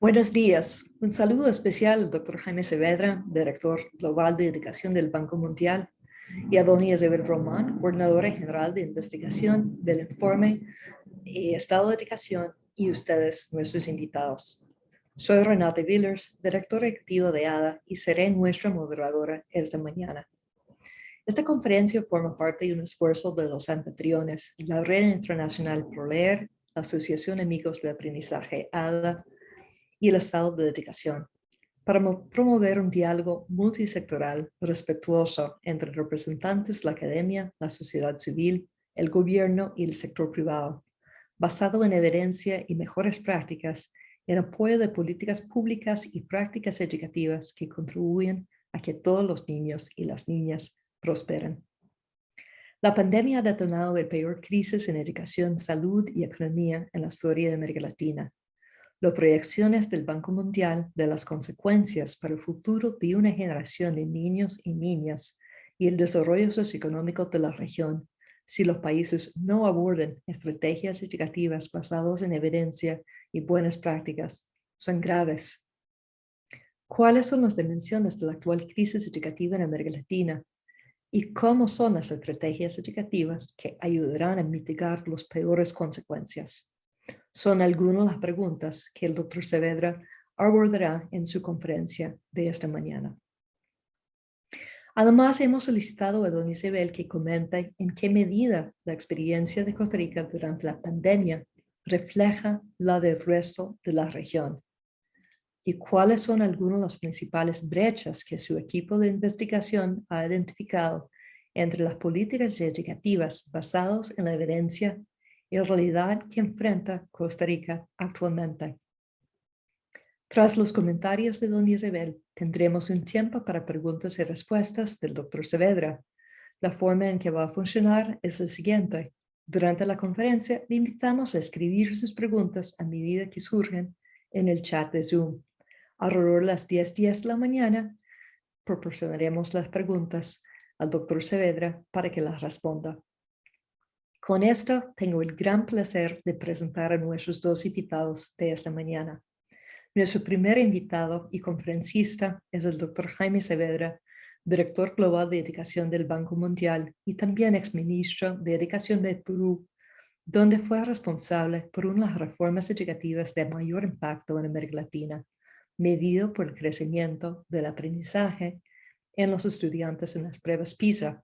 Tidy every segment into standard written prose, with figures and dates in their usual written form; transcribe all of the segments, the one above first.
Buenos días. Un saludo especial al Dr. Jaime Saavedra, director global de educación del Banco Mundial, y a Doña Isabel Román, coordinadora general de investigación del informe Estado de Educación, y ustedes, nuestros invitados. Soy Renata Villers, directora ejecutiva de ADA, y seré nuestra moderadora esta mañana. Esta conferencia forma parte de un esfuerzo de los anfitriones, la Red Internacional ProLeer, la Asociación Amigos del Aprendizaje ADA, y el estado de dedicación, para promover un diálogo multisectoral respetuoso entre representantes de la academia, la sociedad civil, el gobierno y el sector privado, basado en evidencia y mejores prácticas en apoyo de políticas públicas y prácticas educativas que contribuyen a que todos los niños y las niñas prosperen. La pandemia ha detonado la peor crisis en educación, salud y economía en la historia de América Latina. Las proyecciones del Banco Mundial de las consecuencias para el futuro de una generación de niños y niñas y el desarrollo socioeconómico de la región, si los países no abordan estrategias educativas basadas en evidencia y buenas prácticas, son graves. ¿Cuáles son las dimensiones de la actual crisis educativa en América Latina? ¿Y cómo son las estrategias educativas que ayudarán a mitigar las peores consecuencias? Son algunas de las preguntas que el Dr. Saavedra abordará en su conferencia de esta mañana. Además, hemos solicitado a doña Isabel que comente en qué medida la experiencia de Costa Rica durante la pandemia refleja la del resto de la región y cuáles son algunas de las principales brechas que su equipo de investigación ha identificado entre las políticas educativas basadas en la evidencia y la realidad que enfrenta Costa Rica actualmente. Tras los comentarios de doña Isabel, tendremos un tiempo para preguntas y respuestas del Dr. Saavedra. La forma en que va a funcionar es la siguiente. Durante la conferencia, le invitamos a escribir sus preguntas a medida que surgen en el chat de Zoom. Alrededor de las 10:10 de la mañana, proporcionaremos las preguntas al Dr. Saavedra para que las responda. Con esto, tengo el gran placer de presentar a nuestros dos invitados de esta mañana. Nuestro primer invitado y conferencista es el Dr. Jaime Saavedra, director global de educación del Banco Mundial y también exministro de Educación de Perú, donde fue responsable por una de las reformas educativas de mayor impacto en América Latina, medido por el crecimiento del aprendizaje en los estudiantes en las pruebas PISA.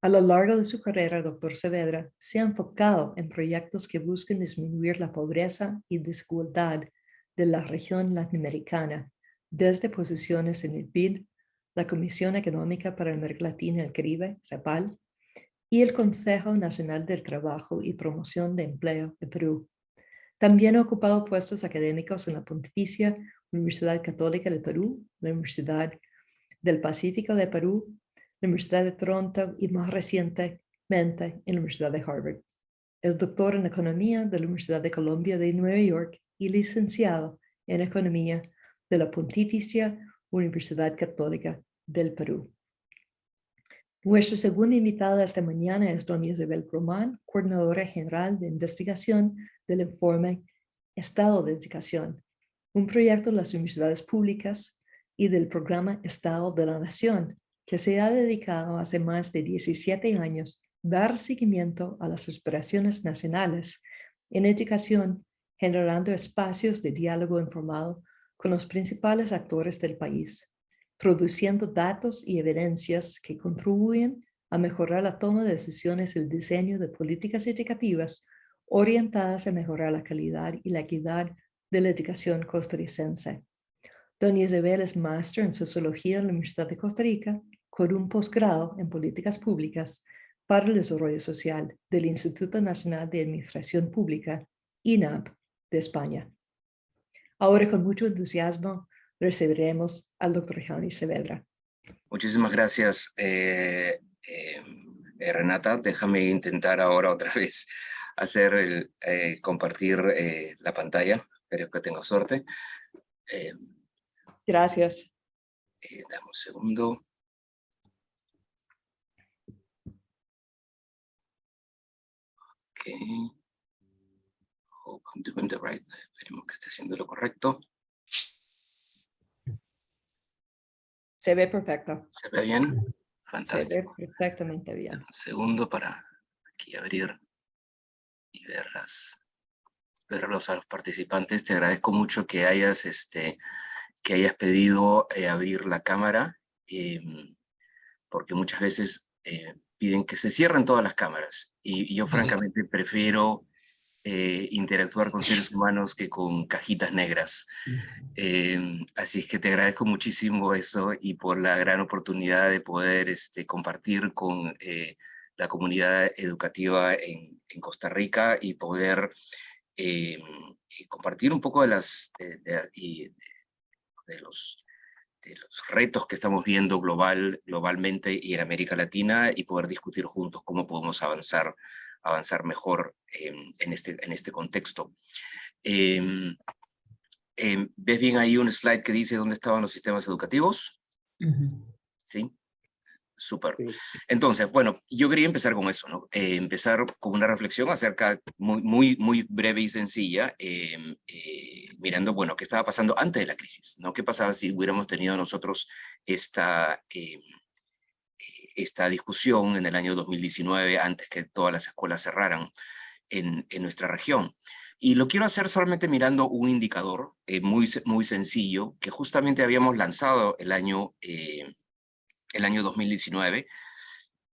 A lo largo de su carrera, el Dr. Saavedra se ha enfocado en proyectos que buscan disminuir la pobreza y desigualdad de la región latinoamericana, desde posiciones en el BID, la Comisión Económica para América Latina y el Caribe, CEPAL, y el Consejo Nacional del Trabajo y Promoción de Empleo de Perú. También ha ocupado puestos académicos en la Pontificia Universidad Católica del Perú, la Universidad del Pacífico de Perú, la Universidad de Toronto y más recientemente en la Universidad de Harvard. Es doctor en Economía de la Universidad de Columbia de Nueva York y licenciado en Economía de la Pontificia Universidad Católica del Perú. Nuestra segunda invitada esta mañana es doña Isabel Román, coordinadora general de investigación del informe Estado de Educación, un proyecto de las universidades públicas y del programa Estado de la Nación, que se ha dedicado hace más de 17 años a dar seguimiento a las aspiraciones nacionales en educación, generando espacios de diálogo informado con los principales actores del país, produciendo datos y evidencias que contribuyen a mejorar la toma de decisiones y el diseño de políticas educativas orientadas a mejorar la calidad y la equidad de la educación costarricense. Doña Isabel es máster en Sociología en la Universidad de Costa Rica, con un posgrado en Políticas Públicas para el Desarrollo Social del Instituto Nacional de Administración Pública, INAP, de España. Ahora, con mucho entusiasmo, recibiremos al Dr. Jaime Saavedra. Muchísimas gracias, Renata. Déjame intentar ahora otra vez hacer compartir la pantalla. Espero que tenga suerte. Gracias. Dame un segundo. Ok. hope I'm doing the right. Esperemos que esté haciendo lo correcto. Se ve perfecto. ¿Se ve bien? Se Fantástico. ve perfectamente bien. Un segundo para aquí abrir y verlos a los participantes. Te agradezco mucho que hayas pedido abrir la cámara, porque muchas veces piden que se cierren todas las cámaras. Y yo francamente prefiero interactuar con seres humanos que con cajitas negras. Así es que te agradezco muchísimo eso y por la gran oportunidad de poder compartir con la comunidad educativa en Costa Rica y poder compartir un poco de los retos que estamos viendo globalmente y en América Latina y poder discutir juntos cómo podemos avanzar mejor en este contexto. ¿Ves bien ahí un slide que dice dónde estaban los sistemas educativos? ¿Sí? Súper. Sí. Entonces, bueno, yo quería empezar con eso, ¿no? Empezar con una reflexión acerca, muy breve y sencilla, mirando, bueno, qué estaba pasando antes de la crisis, ¿no? ¿Qué pasaba si hubiéramos tenido nosotros esta discusión en el año 2019, antes que todas las escuelas cerraran en nuestra región? Y lo quiero hacer solamente mirando un indicador muy sencillo, que justamente habíamos lanzado el año 2019,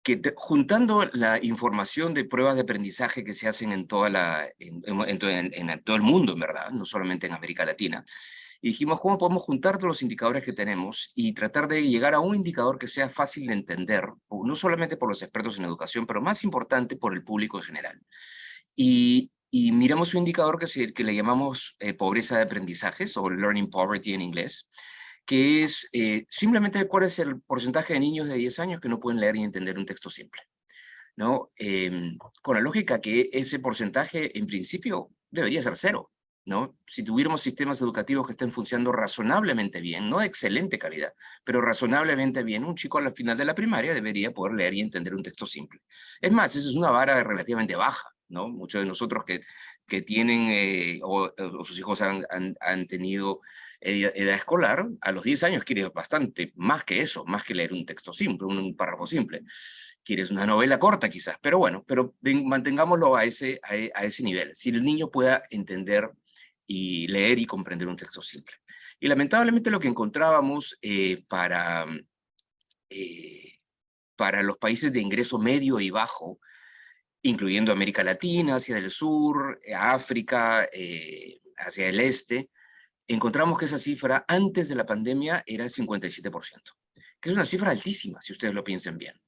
que juntando la información de pruebas de aprendizaje que se hacen en todo el mundo, en verdad, no solamente en América Latina, y dijimos, ¿cómo podemos juntar todos los indicadores que tenemos y tratar de llegar a un indicador que sea fácil de entender, no solamente por los expertos en educación, pero más importante por el público en general? Y miramos un indicador que le llamamos pobreza de aprendizajes, o Learning Poverty en inglés, que es simplemente cuál es el porcentaje de niños de 10 años que no pueden leer y entender un texto simple, ¿no? Con la lógica que ese porcentaje, en principio, debería ser cero, ¿no? Si tuviéramos sistemas educativos que estén funcionando razonablemente bien, no de excelente calidad, pero razonablemente bien, un chico a la final de la primaria debería poder leer y entender un texto simple. Es más, esa es una vara relativamente baja, ¿no? Muchos de nosotros que tienen, o sus hijos han tenido edad escolar, a los 10 años quiere bastante más que eso, más que leer un texto simple, un párrafo simple. Quieres una novela corta quizás, pero bueno, mantengámoslo a ese nivel. Si el niño pueda entender y leer y comprender un texto simple. Y lamentablemente lo que encontrábamos para los países de ingreso medio y bajo, incluyendo América Latina, Asia del Sur, África, hacia el este, encontramos que esa cifra antes de la pandemia era el 57%, que es una cifra altísima, si ustedes lo piensan bien.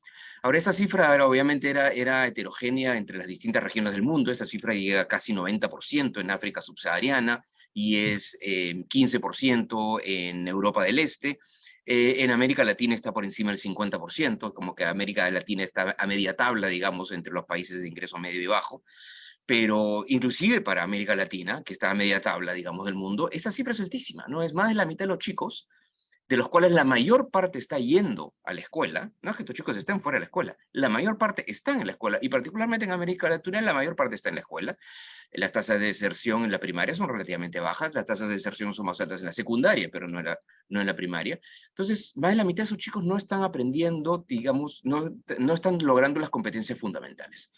Ahora, esta cifra obviamente era heterogénea entre las distintas regiones del mundo. Esta cifra llega a casi 90% en África subsahariana y es 15% en Europa del Este. En América Latina está por encima del 50%, como que América Latina está a media tabla, digamos, entre los países de ingreso medio y bajo. Pero inclusive para América Latina, que está a media tabla, digamos, del mundo, esta cifra es altísima, ¿no? Es más de la mitad de los chicos, de los cuales la mayor parte está yendo a la escuela. No es que estos chicos estén fuera de la escuela, la mayor parte están en la escuela, y particularmente en América Latina la mayor parte está en la escuela. Las tasas de deserción en la primaria son relativamente bajas, las tasas de deserción son más altas en la secundaria, pero no en la primaria. Entonces, más de la mitad de esos chicos no están aprendiendo, digamos, no están logrando las competencias fundamentales.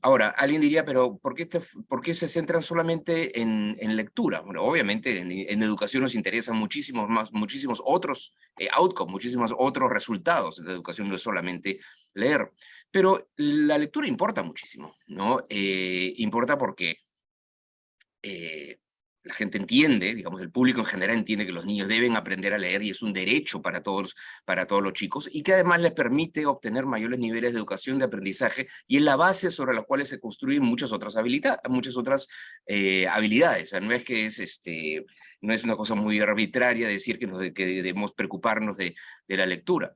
Ahora, alguien diría, pero ¿por qué se centran solamente en lectura? Bueno, obviamente en educación nos interesan muchísimos otros outcomes, muchísimos otros resultados. La educación no es solamente leer, pero la lectura importa muchísimo, ¿no? Importa porque la gente entiende, digamos, el público en general entiende que los niños deben aprender a leer y es un derecho para todos los chicos, y que además les permite obtener mayores niveles de educación, de aprendizaje, y es la base sobre la cual se construyen muchas otras habilidades. O sea, no es que no es una cosa muy arbitraria decir que debemos preocuparnos de la lectura.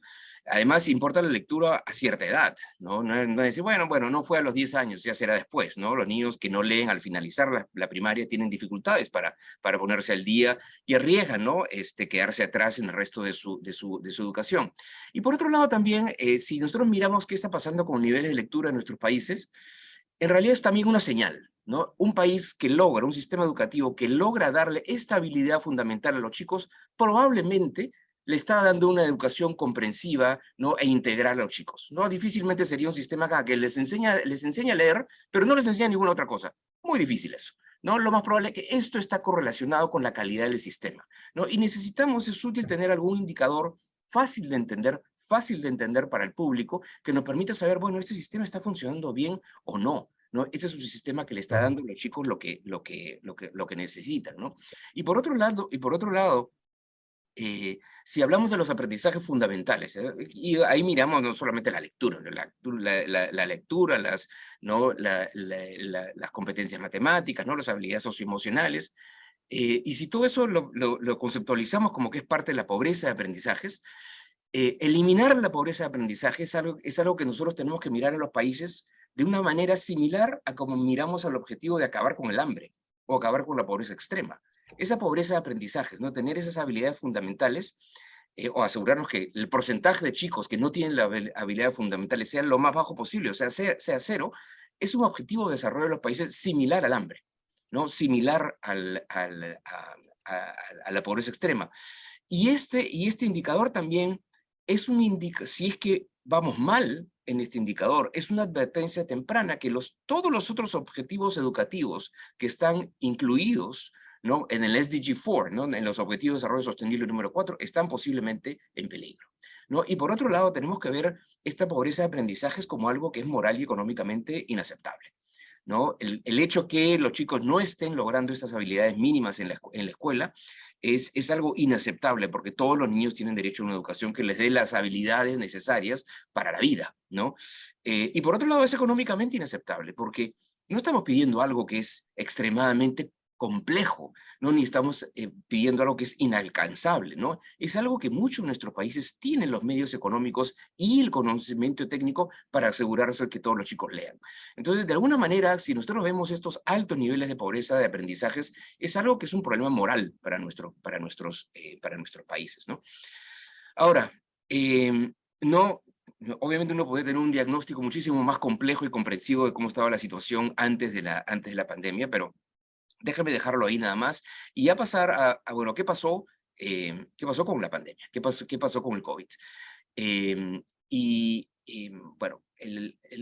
Además, importa la lectura a cierta edad, ¿no? No es decir, bueno, no fue a los 10 años, ya será después, ¿no? Los niños que no leen al finalizar la primaria tienen dificultades para ponerse al día y arriesgan, ¿no? Quedarse atrás en el resto de su educación. Y por otro lado también, si nosotros miramos qué está pasando con niveles de lectura en nuestros países, en realidad es también una señal, ¿no? Un país que logra, un sistema educativo que logra darle estabilidad fundamental a los chicos, probablemente le está dando una educación comprensiva, ¿no? E integral a los chicos, ¿no? Difícilmente sería un sistema acá que les enseña a leer, pero no les enseña ninguna otra cosa. Muy difícil eso, ¿no? Lo más probable es que esto está correlacionado con la calidad del sistema, ¿no? Y necesitamos, es útil tener algún indicador fácil de entender para el público, que nos permita saber, bueno, este sistema está funcionando bien o no, ¿no? Este es un sistema que le está dando a los chicos lo que necesitan, ¿no? Y por otro lado, si hablamos de los aprendizajes fundamentales, y ahí miramos no solamente la lectura, ¿no? La lectura, ¿no? Las competencias matemáticas, ¿no? Las habilidades socioemocionales, y si todo eso lo conceptualizamos como que es parte de la pobreza de aprendizajes, eliminar la pobreza de aprendizaje es algo que nosotros tenemos que mirar en los países de una manera similar a como miramos al objetivo de acabar con el hambre o acabar con la pobreza extrema. Esa pobreza de aprendizajes, ¿no? Tener esas habilidades fundamentales o asegurarnos que el porcentaje de chicos que no tienen las habilidades fundamentales sea lo más bajo posible, o sea, sea cero, es un objetivo de desarrollo de los países similar al hambre, ¿no? Similar a la pobreza extrema. Y este indicador también es un indicador, si es que vamos mal en este indicador, es una advertencia temprana que todos los otros objetivos educativos que están incluidos, ¿no? En el SDG 4, ¿no? En los Objetivos de Desarrollo Sostenible número 4, están posiblemente en peligro, ¿no? Y por otro lado, tenemos que ver esta pobreza de aprendizajes como algo que es moral y económicamente inaceptable, ¿no? El hecho que los chicos no estén logrando estas habilidades mínimas en la escuela es algo inaceptable, porque todos los niños tienen derecho a una educación que les dé las habilidades necesarias para la vida, ¿no? Y por otro lado es económicamente inaceptable, porque no estamos pidiendo algo que es extremadamente complejo, ¿no? Ni estamos pidiendo algo que es inalcanzable, ¿no? Es algo que muchos de nuestros países tienen los medios económicos y el conocimiento técnico para asegurarse de que todos los chicos lean. Entonces, de alguna manera, si nosotros vemos estos altos niveles de pobreza de aprendizajes, es algo que es un problema moral para nuestros países, ¿no? Ahora, obviamente uno puede tener un diagnóstico muchísimo más complejo y comprensivo de cómo estaba la situación antes de la pandemia, pero déjame dejarlo ahí nada más y ya pasar bueno, ¿qué pasó? ¿Qué pasó con la pandemia? ¿Qué pasó con el COVID? Bueno,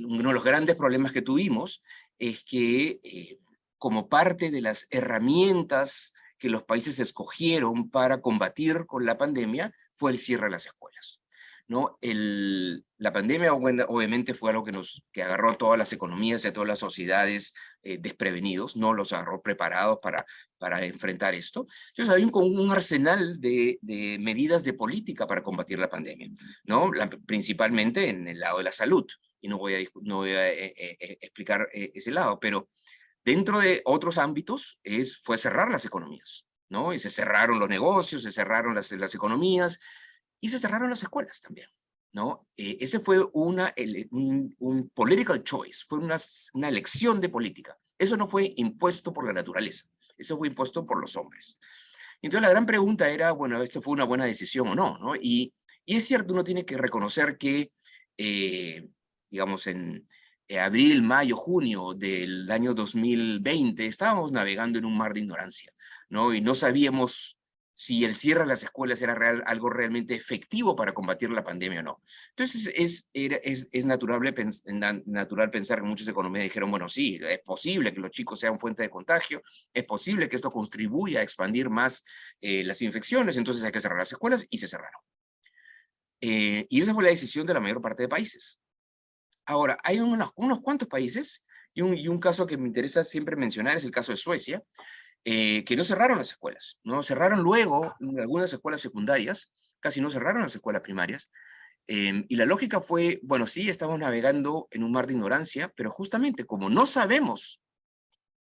uno de los grandes problemas que tuvimos es que como parte de las herramientas que los países escogieron para combatir con la pandemia fue el cierre de las escuelas, ¿no? La pandemia obviamente fue algo que agarró a todas las economías y a todas las sociedades desprevenidos, no los agarró preparados para enfrentar esto. Entonces hay un arsenal de medidas de política para combatir la pandemia, ¿no? Principalmente en el lado de la salud, y no voy a explicar ese lado, pero dentro de otros ámbitos fue cerrar las economías, ¿no? Y se cerraron los negocios, se cerraron las economías, y se cerraron las escuelas también, ¿no? Ese fue un political choice, fue una elección de política. Eso no fue impuesto por la naturaleza, eso fue impuesto por los hombres. Entonces la gran pregunta era, bueno, ¿esto fue una buena decisión o no? ¿No? Y es cierto, uno tiene que reconocer que, digamos, en abril, mayo, junio del año 2020, estábamos navegando en un mar de ignorancia, ¿no? Y no sabíamos si el cierre de las escuelas era algo realmente efectivo para combatir la pandemia o no. Entonces es natural pensar que muchas economías dijeron, bueno, sí, es posible que los chicos sean fuente de contagio, es posible que esto contribuya a expandir más las infecciones, entonces hay que cerrar las escuelas, y se cerraron. Y esa fue la decisión de la mayor parte de países. Ahora, hay unos cuantos países, y un caso que me interesa siempre mencionar es el caso de Suecia, que no cerraron las escuelas, ¿no? Cerraron luego algunas escuelas secundarias, casi no cerraron las escuelas primarias, y la lógica fue, bueno, sí, estamos navegando en un mar de ignorancia, pero justamente como no sabemos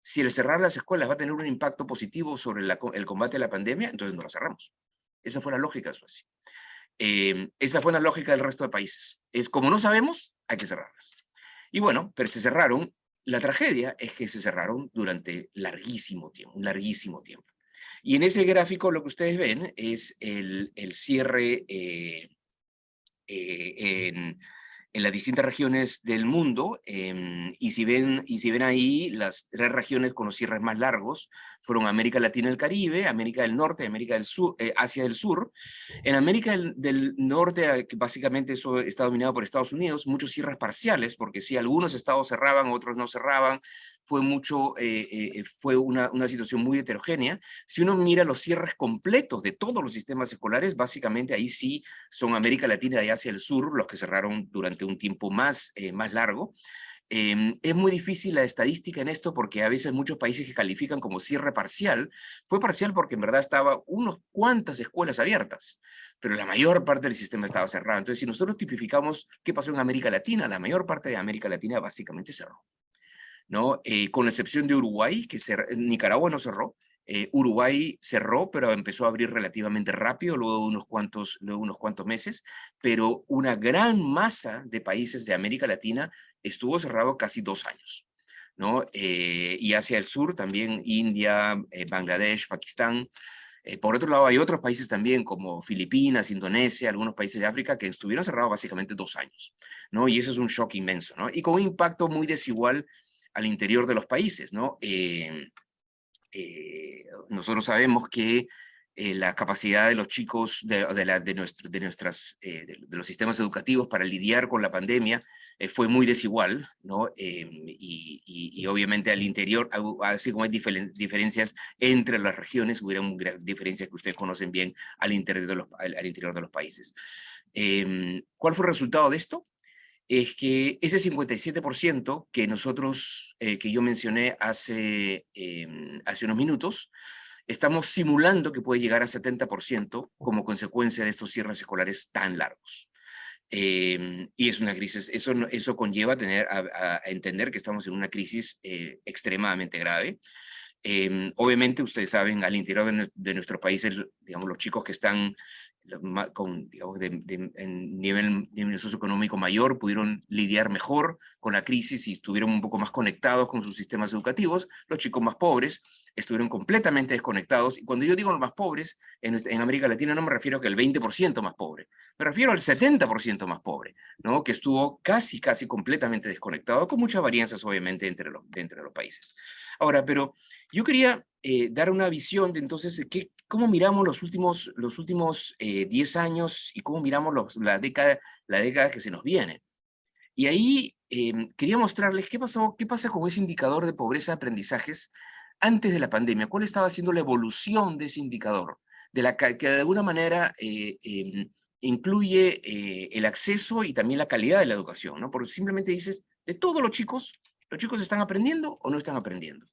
si el cerrar las escuelas va a tener un impacto positivo sobre el combate a la pandemia, entonces no las cerramos. Esa fue la lógica de Suecia. Esa fue la lógica del resto de países. Es como no sabemos, hay que cerrarlas. Y bueno, pero se cerraron. La tragedia es que se cerraron durante larguísimo tiempo, un larguísimo tiempo. Y en ese gráfico lo que ustedes ven es el cierre en las distintas regiones del mundo, y si ven ahí, las 3 regiones con los cierres más largos fueron América Latina y el Caribe, América del Norte, América del Sur, Asia del Sur. En América del Norte, que básicamente eso está dominado por Estados Unidos, muchos cierres parciales, porque sí, algunos estados cerraban, otros no cerraban, fue una situación muy heterogénea. Si uno mira los cierres completos de todos los sistemas escolares, básicamente ahí sí son América Latina y Asia del Sur los que cerraron durante un tiempo más largo. Es muy difícil la estadística en esto porque a veces muchos países que califican como cierre parcial, fue parcial porque en verdad estaba unos cuantas escuelas abiertas, pero la mayor parte del sistema estaba cerrado. Entonces, si nosotros tipificamos qué pasó en América Latina, la mayor parte de América Latina básicamente cerró, ¿no? Con la excepción de Uruguay, Nicaragua no cerró. Uruguay cerró, pero empezó a abrir relativamente rápido, luego de unos cuantos meses, pero una gran masa de países de América Latina estuvo cerrado casi 2 años, ¿no? Y hacia el sur también India, Bangladesh, Pakistán. Por otro lado, hay otros países también como Filipinas, Indonesia, algunos países de África que estuvieron cerrados básicamente 2 años, ¿no? Y eso es un shock inmenso, ¿no? Y con un impacto muy desigual al interior de los países, ¿no? Nosotros sabemos que la capacidad de los chicos, de los sistemas educativos para lidiar con la pandemia fue muy desigual, ¿no? Y obviamente al interior, así como hay diferencias entre las regiones, hubieron diferencias que ustedes conocen bien al interior de los países. ¿Cuál fue el resultado de esto? Es que ese 57% que yo mencioné hace unos minutos, estamos simulando que puede llegar a 70% como consecuencia de estos cierres escolares tan largos. Y es una crisis, eso conlleva a entender que estamos en una crisis extremadamente grave. Obviamente, ustedes saben, al interior de nuestros países, digamos, los chicos que están digamos, en nivel socioeconómico mayor pudieron lidiar mejor con la crisis y estuvieron un poco más conectados con sus sistemas educativos. Los chicos más pobres estuvieron completamente desconectados. Y cuando yo digo los más pobres, en América Latina no me refiero a que el 20% más pobre, me refiero al 70% más pobre, ¿no? Que estuvo casi completamente desconectado, con muchas varianzas, obviamente, entre los países. Ahora, pero yo quería dar una visión de entonces cómo miramos los últimos 10 años y cómo miramos la década que se nos viene. Y ahí quería mostrarles qué pasa con ese indicador de pobreza de aprendizajes antes de la pandemia. ¿Cuál estaba siendo la evolución de ese indicador? Que de alguna manera incluye el acceso y también la calidad de la educación, ¿no? Porque simplemente dices, de todos los chicos están aprendiendo o no están aprendiendo.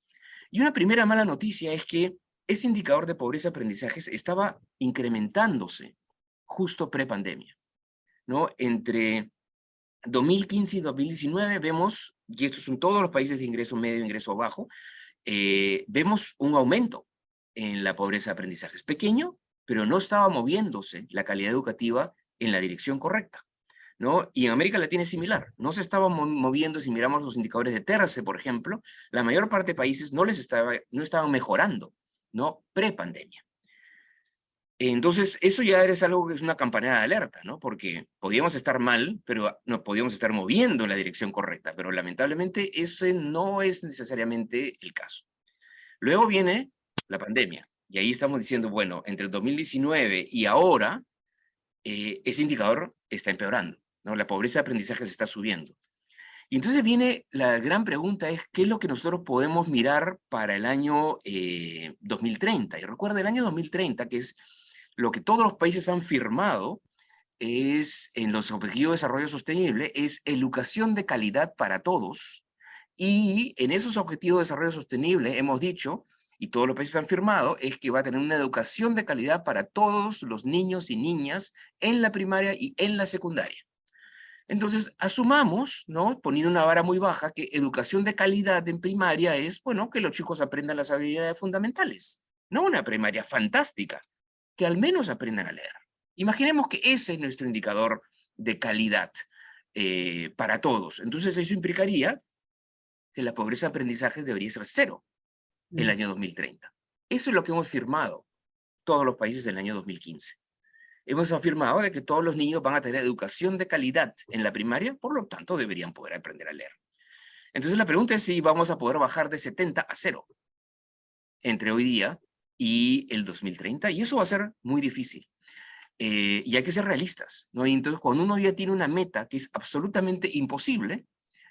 Y una primera mala noticia es que ese indicador de pobreza de aprendizajes estaba incrementándose justo pre-pandemia, ¿no? Entre 2015 y 2019 vemos, y estos son todos los países de ingreso medio, ingreso bajo, vemos un aumento en la pobreza de aprendizajes. Pequeño, pero no estaba moviéndose la calidad educativa en la dirección correcta, ¿no? Y en América Latina es similar. No se estaba moviendo, si miramos los indicadores de TERCE, por ejemplo, la mayor parte de países no estaban mejorando, ¿no? Pre-pandemia. Entonces, eso ya es algo que es una campanada de alerta, ¿no? Porque podíamos estar mal, pero no podíamos estar moviendo en la dirección correcta, pero lamentablemente ese no es necesariamente el caso. Luego viene la pandemia, y ahí estamos diciendo, bueno, entre el 2019 y ahora, ese indicador está empeorando, ¿no? La pobreza de aprendizaje se está subiendo. Y entonces viene la gran pregunta, es ¿qué es lo que nosotros podemos mirar para el año 2030? Y recuerda, el año 2030, que es lo que todos los países han firmado, es en los Objetivos de Desarrollo Sostenible, es educación de calidad para todos. Y en esos Objetivos de Desarrollo Sostenible hemos dicho, y todos los países han firmado, es que va a tener una educación de calidad para todos los niños y niñas en la primaria y en la secundaria. Entonces, asumamos, ¿no? Poniendo una vara muy baja, que educación de calidad en primaria es, bueno, que los chicos aprendan las habilidades fundamentales. No una primaria fantástica, que al menos aprendan a leer. Imaginemos que ese es nuestro indicador de calidad para todos. Entonces, eso implicaría que la pobreza de aprendizajes debería ser 0 en el año 2030. Eso es lo que hemos firmado todos los países en el año 2015. hemos afirmado de que todos los niños van a tener educación de calidad en la primaria, por lo tanto deberían poder aprender a leer. Entonces la pregunta es si vamos a poder bajar de 70 a 0 entre hoy día y el 2030, y eso va a ser muy difícil. Y hay que ser realistas, ¿no? Y entonces, cuando uno ya tiene una meta que es absolutamente imposible,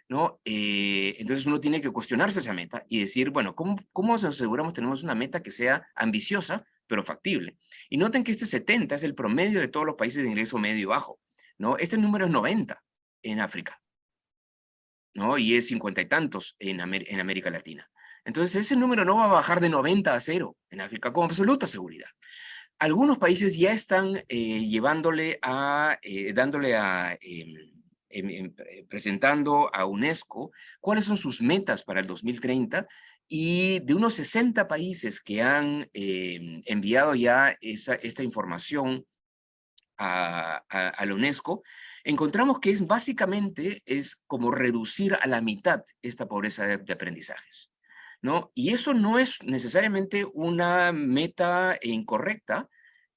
¿no? Entonces uno tiene que cuestionarse esa meta y decir, bueno, ¿cómo nos aseguramos tenemos una meta que sea ambiciosa, pero factible? Y noten que este 70 es el promedio de todos los países de ingreso medio y bajo, ¿no? Este número es 90 en África, ¿no? Y es 50 y tantos en América Latina. Entonces ese número no va a bajar de 90 a 0 en África con absoluta seguridad. Algunos países ya están presentando a UNESCO cuáles son sus metas para el 2030, y de unos 60 países que han enviado ya esta información a la UNESCO, encontramos que básicamente es como reducir a la mitad esta pobreza de aprendizajes, ¿no? Y eso no es necesariamente una meta incorrecta,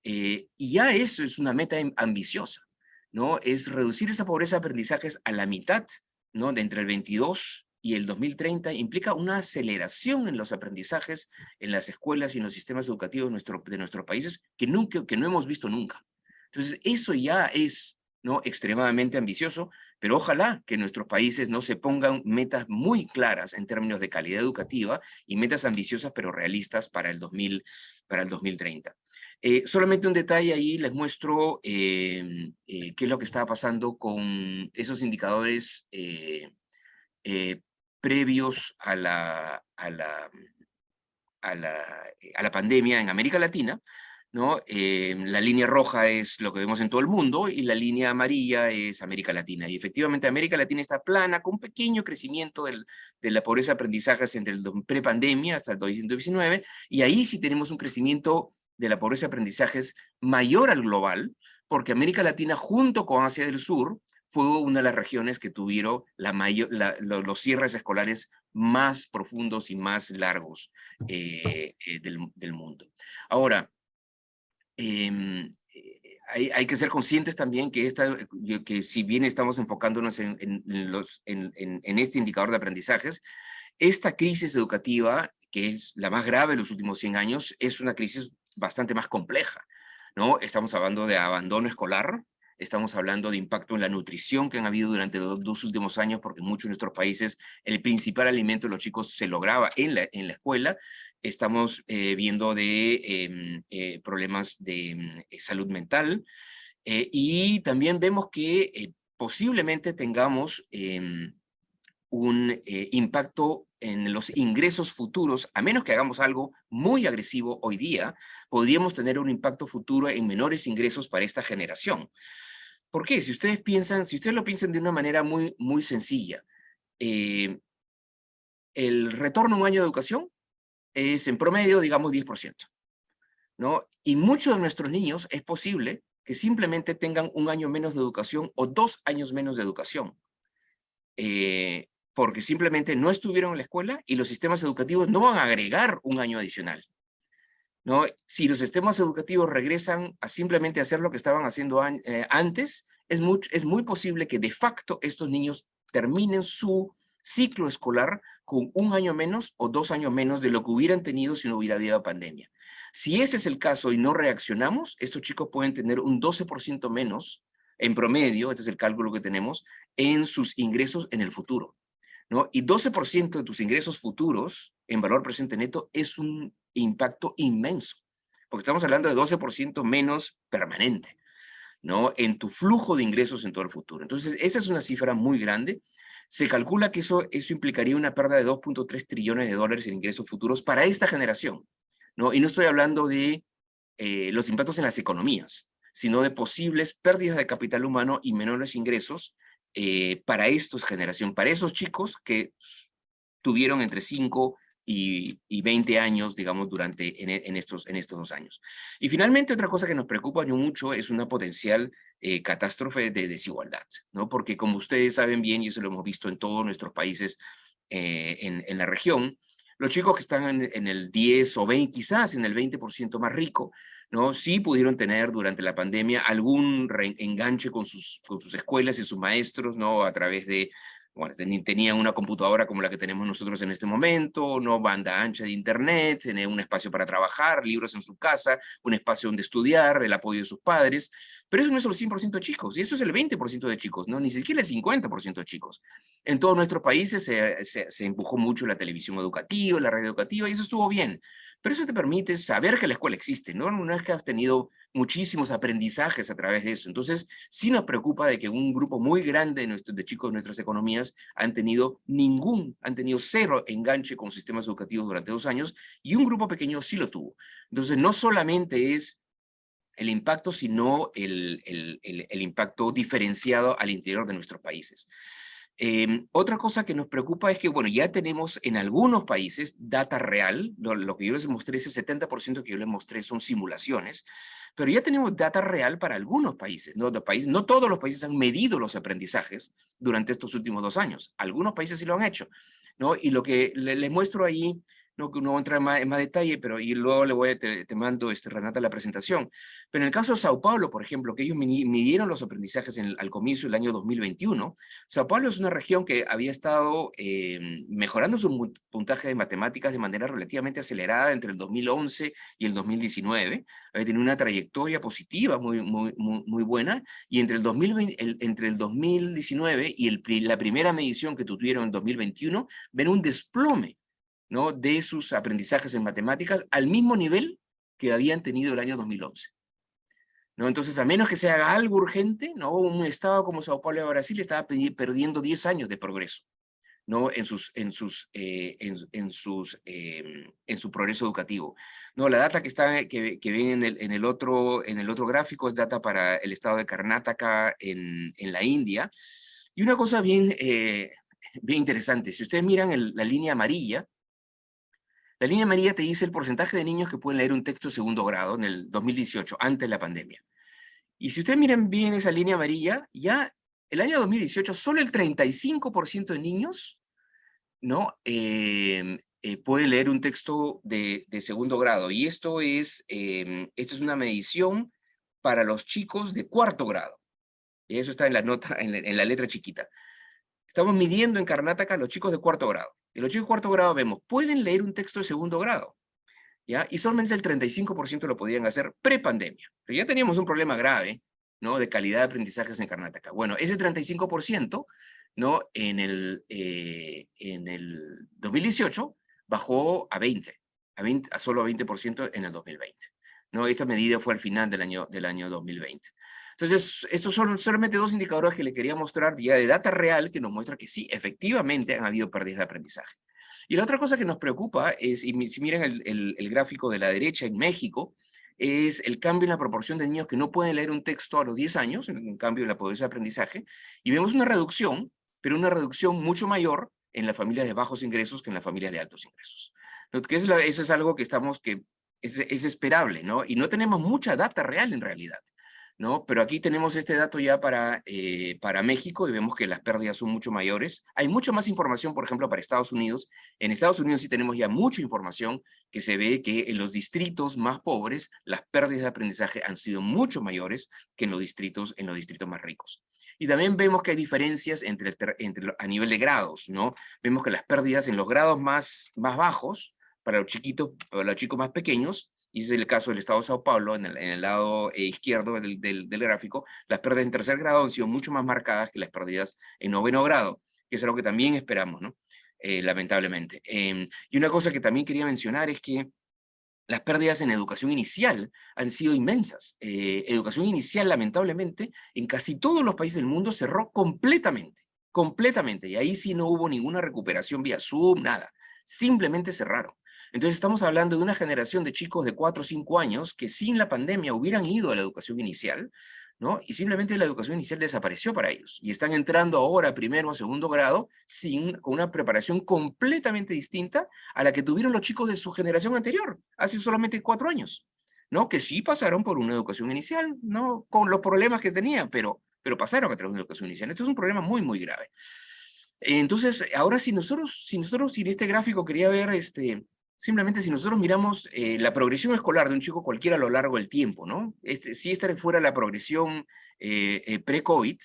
y ya eso es una meta ambiciosa, ¿no? Es reducir esa pobreza de aprendizajes a la mitad, ¿no? De entre el 22 y el 2030 implica una aceleración en los aprendizajes en las escuelas y en los sistemas educativos de nuestros países que no hemos visto nunca. Entonces, eso ya es, ¿no?, extremadamente ambicioso, pero ojalá que nuestros países no se pongan metas muy claras en términos de calidad educativa y metas ambiciosas pero realistas para el 2030. Solamente un detalle ahí, les muestro qué es lo que estaba pasando con esos indicadores previos a la pandemia en América Latina, ¿no? La línea roja es lo que vemos en todo el mundo y la línea amarilla es América Latina. Y efectivamente América Latina está plana, con un pequeño crecimiento de la pobreza de aprendizajes entre el prepandemia hasta el 2019, y ahí sí tenemos un crecimiento de la pobreza de aprendizajes mayor al global, porque América Latina junto con Asia del Sur fue una de las regiones que tuvieron los cierres escolares más profundos y más largos del mundo. Ahora, hay que ser conscientes también que si bien estamos enfocándonos en este indicador de aprendizajes, esta crisis educativa, que es la más grave de los últimos 100 años, es una crisis bastante más compleja, ¿no? Estamos hablando de abandono escolar, estamos hablando de impacto en la nutrición que han habido durante los 2 últimos años, porque en muchos de nuestros países el principal alimento de los chicos se lograba en la escuela. Estamos viendo de problemas de salud mental, y también vemos que posiblemente tengamos un impacto en los ingresos futuros. A menos que hagamos algo muy agresivo hoy día, podríamos tener un impacto futuro en menores ingresos para esta generación. ¿Por qué? Si ustedes lo piensan de una manera muy, muy sencilla, el retorno a un año de educación es en promedio, digamos, 10%, ¿no? Y muchos de nuestros niños es posible que simplemente tengan un año menos de educación o 2 años menos de educación, porque simplemente no estuvieron en la escuela y los sistemas educativos no van a agregar un año adicional, ¿no? Si los sistemas educativos regresan a simplemente hacer lo que estaban haciendo antes, es muy posible que de facto estos niños terminen su ciclo escolar con 1 año menos o 2 años menos de lo que hubieran tenido si no hubiera habido pandemia. Si ese es el caso y no reaccionamos, estos chicos pueden tener un 12% menos en promedio, este es el cálculo que tenemos, en sus ingresos en el futuro, ¿no? Y 12% de tus ingresos futuros en valor presente neto es un impacto inmenso, porque estamos hablando de 12% menos permanente, ¿no?, en tu flujo de ingresos en todo el futuro. Entonces, esa es una cifra muy grande. Se calcula que eso implicaría una pérdida de 2.3 trillones de dólares en ingresos futuros para esta generación, ¿no? Y no estoy hablando de los impactos en las economías, sino de posibles pérdidas de capital humano y menores ingresos para esta generación, para esos chicos que tuvieron entre 5 y 20 años, digamos, en estos 2 años. Y finalmente, otra cosa que nos preocupa mucho es una potencial catástrofe de desigualdad, ¿no? Porque como ustedes saben bien, y eso lo hemos visto en todos nuestros países en la región, los chicos que están en el 10 o 20, quizás en el 20% más rico, ¿no? Sí pudieron tener durante la pandemia algún enganche con sus escuelas y sus maestros, ¿no? A través de, bueno, tenían una computadora como la que tenemos nosotros en este momento, ¿no? Banda ancha de internet, tener un espacio para trabajar, libros en su casa, un espacio donde estudiar, el apoyo de sus padres, pero eso no es el 100% de chicos, y eso es el 20% de chicos, ¿no? Ni siquiera el 50% de chicos. En todos nuestros países se empujó mucho la televisión educativa, la radio educativa, y eso estuvo bien. Pero eso te permite saber que la escuela existe, ¿no? No es que has tenido muchísimos aprendizajes a través de eso. Entonces, sí nos preocupa de que un grupo muy grande de chicos de nuestras economías han tenido cero enganche con sistemas educativos durante 2 años, y un grupo pequeño sí lo tuvo. Entonces, no solamente es el impacto, sino el impacto diferenciado al interior de nuestros países. Otra cosa que nos preocupa es que, bueno, ya tenemos en algunos países data real, lo que yo les mostré, ese 70% que yo les mostré son simulaciones, pero ya tenemos data real para algunos países, ¿no? No todos los países han medido los aprendizajes durante estos últimos 2 años, algunos países sí lo han hecho, ¿no? Y lo que les muestro ahí, no, que no voy a entrar en más detalle, pero y luego te mando, Renata, la presentación. Pero en el caso de Sao Paulo, por ejemplo, que ellos midieron los aprendizajes al comienzo del año 2021, Sao Paulo es una región que había estado mejorando su puntaje de matemáticas de manera relativamente acelerada entre el 2011 y el 2019. Había tenido una trayectoria positiva muy buena, y entre el 2019 y la primera medición que tuvieron en 2021, ven un desplome, ¿no? De sus aprendizajes en matemáticas al mismo nivel que habían tenido el año 2011. ¿No? Entonces, a menos que se haga algo urgente, ¿no? Un estado como Sao Paulo de Brasil estaba perdiendo 10 años de progreso, ¿no? En su progreso educativo. No, la data que viene en el otro gráfico es data para el estado de Karnataka en la India. Y una cosa bien interesante, si ustedes miran la línea amarilla te dice el porcentaje de niños que pueden leer un texto de segundo grado en el 2018, antes de la pandemia. Y si ustedes miran bien esa línea amarilla, ya el año 2018 solo el 35% de niños, ¿no? Pueden leer un texto de segundo grado. Y esto es una medición para los chicos de cuarto grado. Y eso está en la nota, en la letra chiquita. Estamos midiendo en Karnataka a los chicos de cuarto grado. Y los chicos de cuarto grado vemos, pueden leer un texto de segundo grado, ¿ya? Y solamente el 35% lo podían hacer pre-pandemia. Pero ya teníamos un problema grave, ¿no? De calidad de aprendizajes en Karnataka. Bueno, ese 35%, ¿no? En el 2018 bajó a 20, a solo 20% en el 2020. ¿No? Esta medida fue al final del año 2020. Entonces, estos son solamente 2 indicadores que le quería mostrar ya de data real que nos muestra que sí, efectivamente han habido pérdidas de aprendizaje. Y la otra cosa que nos preocupa es, y si miran el gráfico de la derecha en México, es el cambio en la proporción de niños que no pueden leer un texto a los 10 años, en cambio en la pobreza de aprendizaje, y vemos una reducción, pero una reducción mucho mayor en las familias de bajos ingresos que en las familias de altos ingresos. Eso es algo que es esperable, ¿no? Y no tenemos mucha data real en realidad, ¿no? Pero aquí tenemos este dato ya para México, y vemos que las pérdidas son mucho mayores. Hay mucha más información, por ejemplo, para Estados Unidos. En Estados Unidos sí tenemos ya mucha información que se ve que en los distritos más pobres las pérdidas de aprendizaje han sido mucho mayores que en los distritos más ricos. Y también vemos que hay diferencias a nivel de grados, ¿no? Vemos que las pérdidas en los grados más bajos, para los chicos más pequeños, y ese es el caso del estado de Sao Paulo, en el lado izquierdo del gráfico, las pérdidas en tercer grado han sido mucho más marcadas que las pérdidas en noveno grado, que es algo que también esperamos, ¿no? Lamentablemente. Y una cosa que también quería mencionar es que las pérdidas en educación inicial han sido inmensas. Educación inicial, lamentablemente, en casi todos los países del mundo cerró completamente, y ahí sí no hubo ninguna recuperación vía Zoom, nada. Simplemente cerraron. Entonces estamos hablando de una generación de chicos de 4 o 5 años que sin la pandemia hubieran ido a la educación inicial, ¿no? Y simplemente la educación inicial desapareció para ellos. Y están entrando ahora a primero o segundo grado con una preparación completamente distinta a la que tuvieron los chicos de su generación anterior, hace solamente 4 años, ¿no? Que sí pasaron por una educación inicial, ¿no? Con los problemas que tenían, pero pasaron a través de una educación inicial. Esto es un problema muy grave. Entonces, ahora si en este gráfico quería ver simplemente si nosotros miramos la progresión escolar de un chico cualquiera a lo largo del tiempo, ¿no? Si esta fuera la progresión pre-COVID,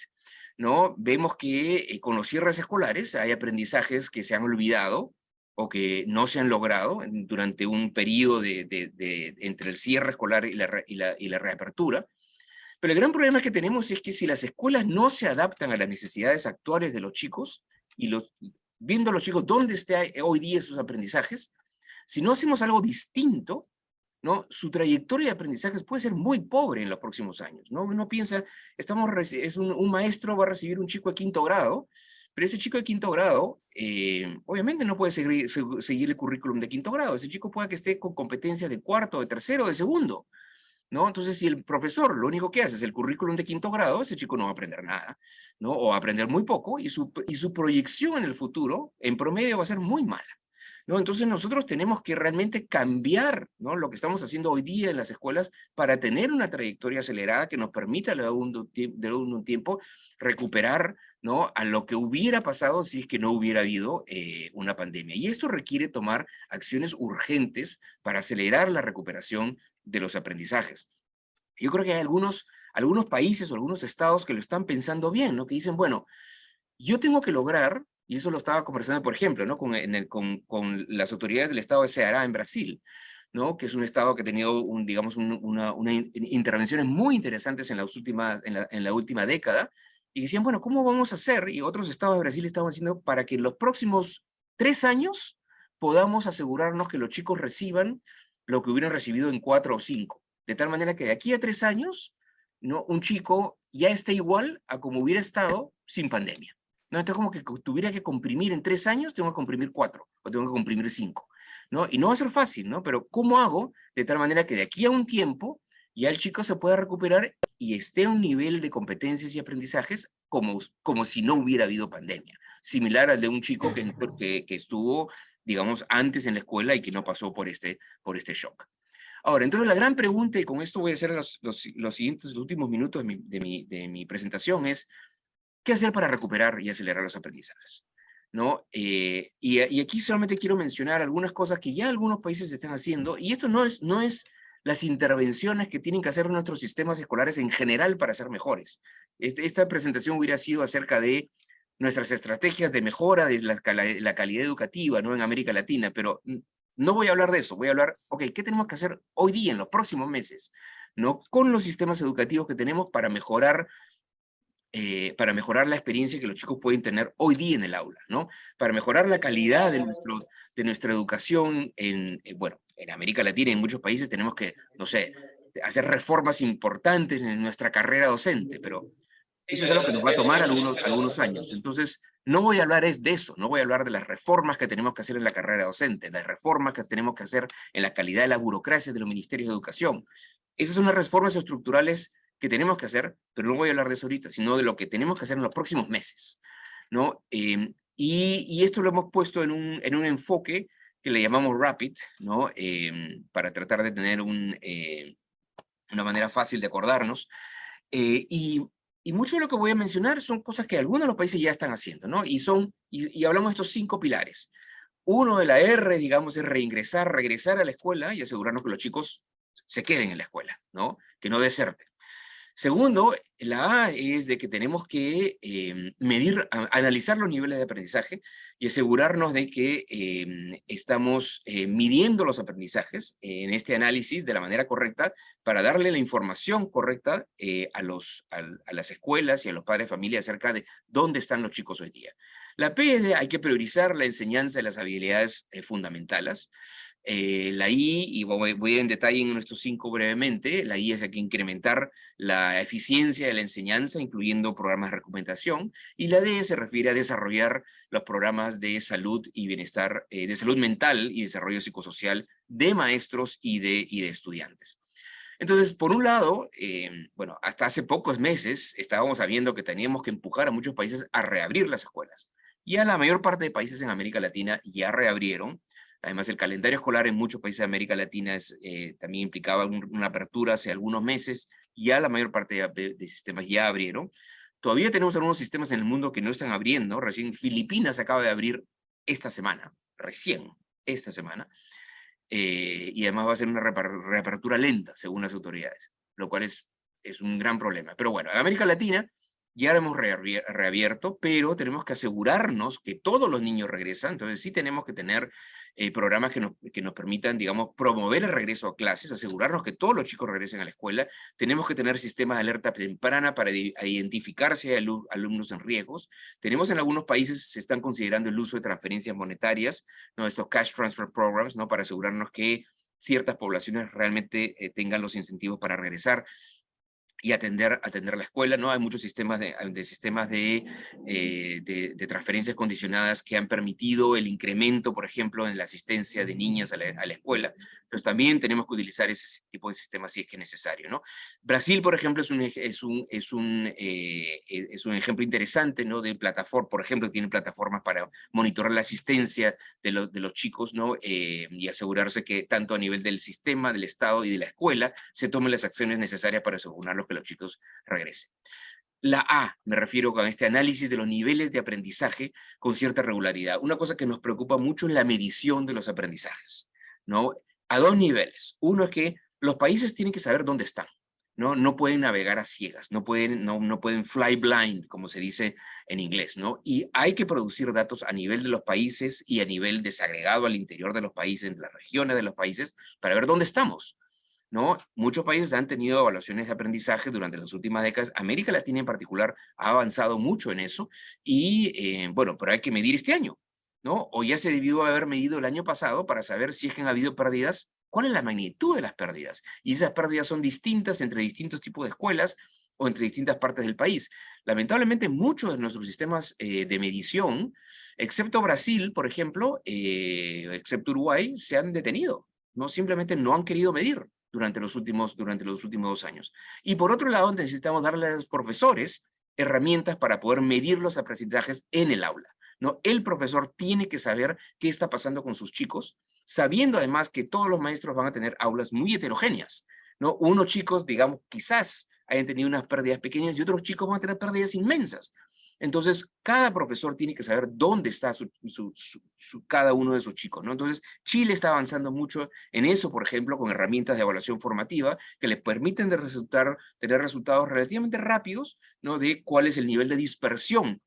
¿no? Vemos que con los cierres escolares hay aprendizajes que se han olvidado o que no se han logrado durante un periodo entre el cierre escolar y la reapertura. Pero el gran problema que tenemos es que si las escuelas no se adaptan a las necesidades actuales de los chicos, y viendo a los chicos dónde están hoy día sus aprendizajes, si no hacemos algo distinto, ¿no? Su trayectoria de aprendizajes puede ser muy pobre en los próximos años, ¿no? Uno piensa, un maestro va a recibir un chico de 5º grado, pero ese chico de 5º grado, obviamente no puede seguir el currículum de 5º grado. Ese chico puede que esté con competencias de 4º, de 3º, de 2º, ¿no? Entonces, si el profesor lo único que hace es el currículum de 5º grado, ese chico no va a aprender nada, ¿no? O va a aprender muy poco, y su proyección en el futuro, en promedio, va a ser muy mala, ¿no? Entonces nosotros tenemos que realmente cambiar, ¿no? Lo que estamos haciendo hoy día en las escuelas para tener una trayectoria acelerada que nos permita de un tiempo recuperar, ¿no? A lo que hubiera pasado si es que no hubiera habido una pandemia. Y esto requiere tomar acciones urgentes para acelerar la recuperación de los aprendizajes. Yo creo que hay algunos países o algunos estados que lo están pensando bien, ¿no? Que dicen, bueno, yo tengo que lograr, y eso lo estaba conversando, por ejemplo, ¿no? con las autoridades del estado de Ceará en Brasil, ¿no? Que es un estado que ha tenido, digamos, intervenciones muy interesantes en la última década, y decían, bueno, ¿cómo vamos a hacer? Y otros estados de Brasil estaban haciendo para que en los próximos 3 años podamos asegurarnos que los chicos reciban lo que hubieran recibido en 4 o 5. De tal manera que de aquí a 3 años, ¿no? Un chico ya esté igual a como hubiera estado sin pandemia, ¿no? Entonces, como que tuviera que comprimir en 3 años, tengo que comprimir 4, o tengo que comprimir 5, ¿no? Y no va a ser fácil, ¿no? Pero ¿cómo hago de tal manera que de aquí a un tiempo ya el chico se pueda recuperar y esté a un nivel de competencias y aprendizajes como si no hubiera habido pandemia? Similar al de un chico que estuvo, digamos, antes en la escuela y que no pasó por este shock. Ahora, entonces la gran pregunta, y con esto voy a hacer los últimos minutos de mi presentación, es ¿qué hacer para recuperar y acelerar los aprendizajes? ¿No? Y aquí solamente quiero mencionar algunas cosas que ya algunos países están haciendo, y esto no es las intervenciones que tienen que hacer nuestros sistemas escolares en general para ser mejores. Esta presentación hubiera sido acerca de nuestras estrategias de mejora de la calidad educativa, ¿no? En América Latina, pero no voy a hablar de eso, voy a hablar, ok, ¿qué tenemos que hacer hoy día, en los próximos meses, ¿no? Con los sistemas educativos que tenemos para mejorar la experiencia que los chicos pueden tener hoy día en el aula, ¿no? Para mejorar la calidad de nuestra educación bueno, en América Latina y en muchos países tenemos que, no sé, hacer reformas importantes en nuestra carrera docente, pero eso es algo que nos va a tomar algunos años. Entonces, no voy a hablar de eso, no voy a hablar de las reformas que tenemos que hacer en la carrera docente, las reformas que tenemos que hacer en la calidad de la burocracia de los ministerios de educación. Esas son las reformas estructurales que tenemos que hacer, pero no voy a hablar de eso ahorita, sino de lo que tenemos que hacer en los próximos meses, ¿no? Y esto lo hemos puesto en un enfoque que le llamamos RAPID, ¿no? Para tratar de tener una manera fácil de acordarnos. Y mucho de lo que voy a mencionar son cosas que algunos de los países ya están haciendo, ¿no? Y hablamos de estos 5 pilares. Uno de la R, digamos, es regresar a la escuela y asegurarnos que los chicos se queden en la escuela, ¿no? Que no deserten. Segundo, la A es de que tenemos que analizar los niveles de aprendizaje y asegurarnos de que estamos midiendo los aprendizajes en este análisis de la manera correcta para darle la información correcta a las escuelas y a los padres de familia acerca de dónde están los chicos hoy día. La P es de hay que priorizar la enseñanza de las habilidades fundamentales. La I, y voy a ir en detalle en estos 5 brevemente, la I es hay que incrementar la eficiencia de la enseñanza, incluyendo programas de recomendación, y la D se refiere a desarrollar los programas de salud y bienestar, de salud mental y desarrollo psicosocial de maestros y de estudiantes. Entonces, por un lado, bueno, hasta hace pocos meses estábamos sabiendo que teníamos que empujar a muchos países a reabrir las escuelas. Ya la mayor parte de países en América Latina ya reabrieron. Además, el calendario escolar en muchos países de América Latina también implicaba una apertura hace algunos meses. Ya la mayor parte de sistemas ya abrieron. Todavía tenemos algunos sistemas en el mundo que no están abriendo. Recién Filipinas acaba de abrir esta semana. Recién, esta semana. y además va a ser una reapertura lenta, según las autoridades, lo cual es un gran problema. Pero bueno, en América Latina ya lo hemos reabierto, pero tenemos que asegurarnos que todos los niños regresan, entonces sí tenemos que tener programas que nos permitan, digamos, promover el regreso a clases, asegurarnos que todos los chicos regresen a la escuela, tenemos que tener sistemas de alerta temprana para identificar si hay alumnos en riesgos. Tenemos en algunos países, se están considerando el uso de transferencias monetarias, ¿no? Estos cash transfer programs, ¿no? Para asegurarnos que ciertas poblaciones realmente tengan los incentivos para regresar y atender la escuela, ¿no? Hay muchos sistemas de transferencias condicionadas que han permitido el incremento, por ejemplo, en la asistencia de niñas a la escuela. Entonces también tenemos que utilizar ese tipo de sistemas si es que es necesario, ¿no? Brasil, por ejemplo, es un ejemplo interesante, ¿no? De plataforma, por ejemplo, tiene plataformas para monitorar la asistencia de los chicos, ¿no? Y asegurarse que tanto a nivel del sistema, del Estado y de la escuela se tomen las acciones necesarias para asegurarlos que los chicos regresen. La A, me refiero con este análisis de los niveles de aprendizaje con cierta regularidad. Una cosa que nos preocupa mucho es la medición de los aprendizajes, ¿no? A dos niveles. Uno es que los países tienen que saber dónde están, ¿no? No pueden navegar a ciegas, no pueden fly blind, como se dice en inglés, ¿no? Y hay que producir datos a nivel de los países y a nivel desagregado al interior de los países, en las regiones de los países, para ver dónde estamos, ¿no? Muchos países han tenido evaluaciones de aprendizaje durante las últimas décadas. América Latina en particular ha avanzado mucho en eso y, bueno, pero hay que medir este año, ¿no? O ya se debió haber medido el año pasado para saber si es que han habido pérdidas, cuál es la magnitud de las pérdidas. Y esas pérdidas son distintas entre distintos tipos de escuelas o entre distintas partes del país. Lamentablemente, muchos de nuestros sistemas de medición, excepto Brasil, por ejemplo, excepto Uruguay, se han detenido. No, simplemente no han querido medir durante los últimos 2 años. Y por otro lado, necesitamos darle a los profesores herramientas para poder medir los aprendizajes en el aula, ¿no? El profesor tiene que saber qué está pasando con sus chicos, sabiendo además que todos los maestros van a tener aulas muy heterogéneas, ¿no? Unos chicos, digamos, quizás hayan tenido unas pérdidas pequeñas y otros chicos van a tener pérdidas inmensas. Entonces, cada profesor tiene que saber dónde está cada uno de sus chicos, ¿no? Entonces, Chile está avanzando mucho en eso, por ejemplo, con herramientas de evaluación formativa que les permiten tener resultados relativamente rápidos, ¿no? De cuál es el nivel de dispersión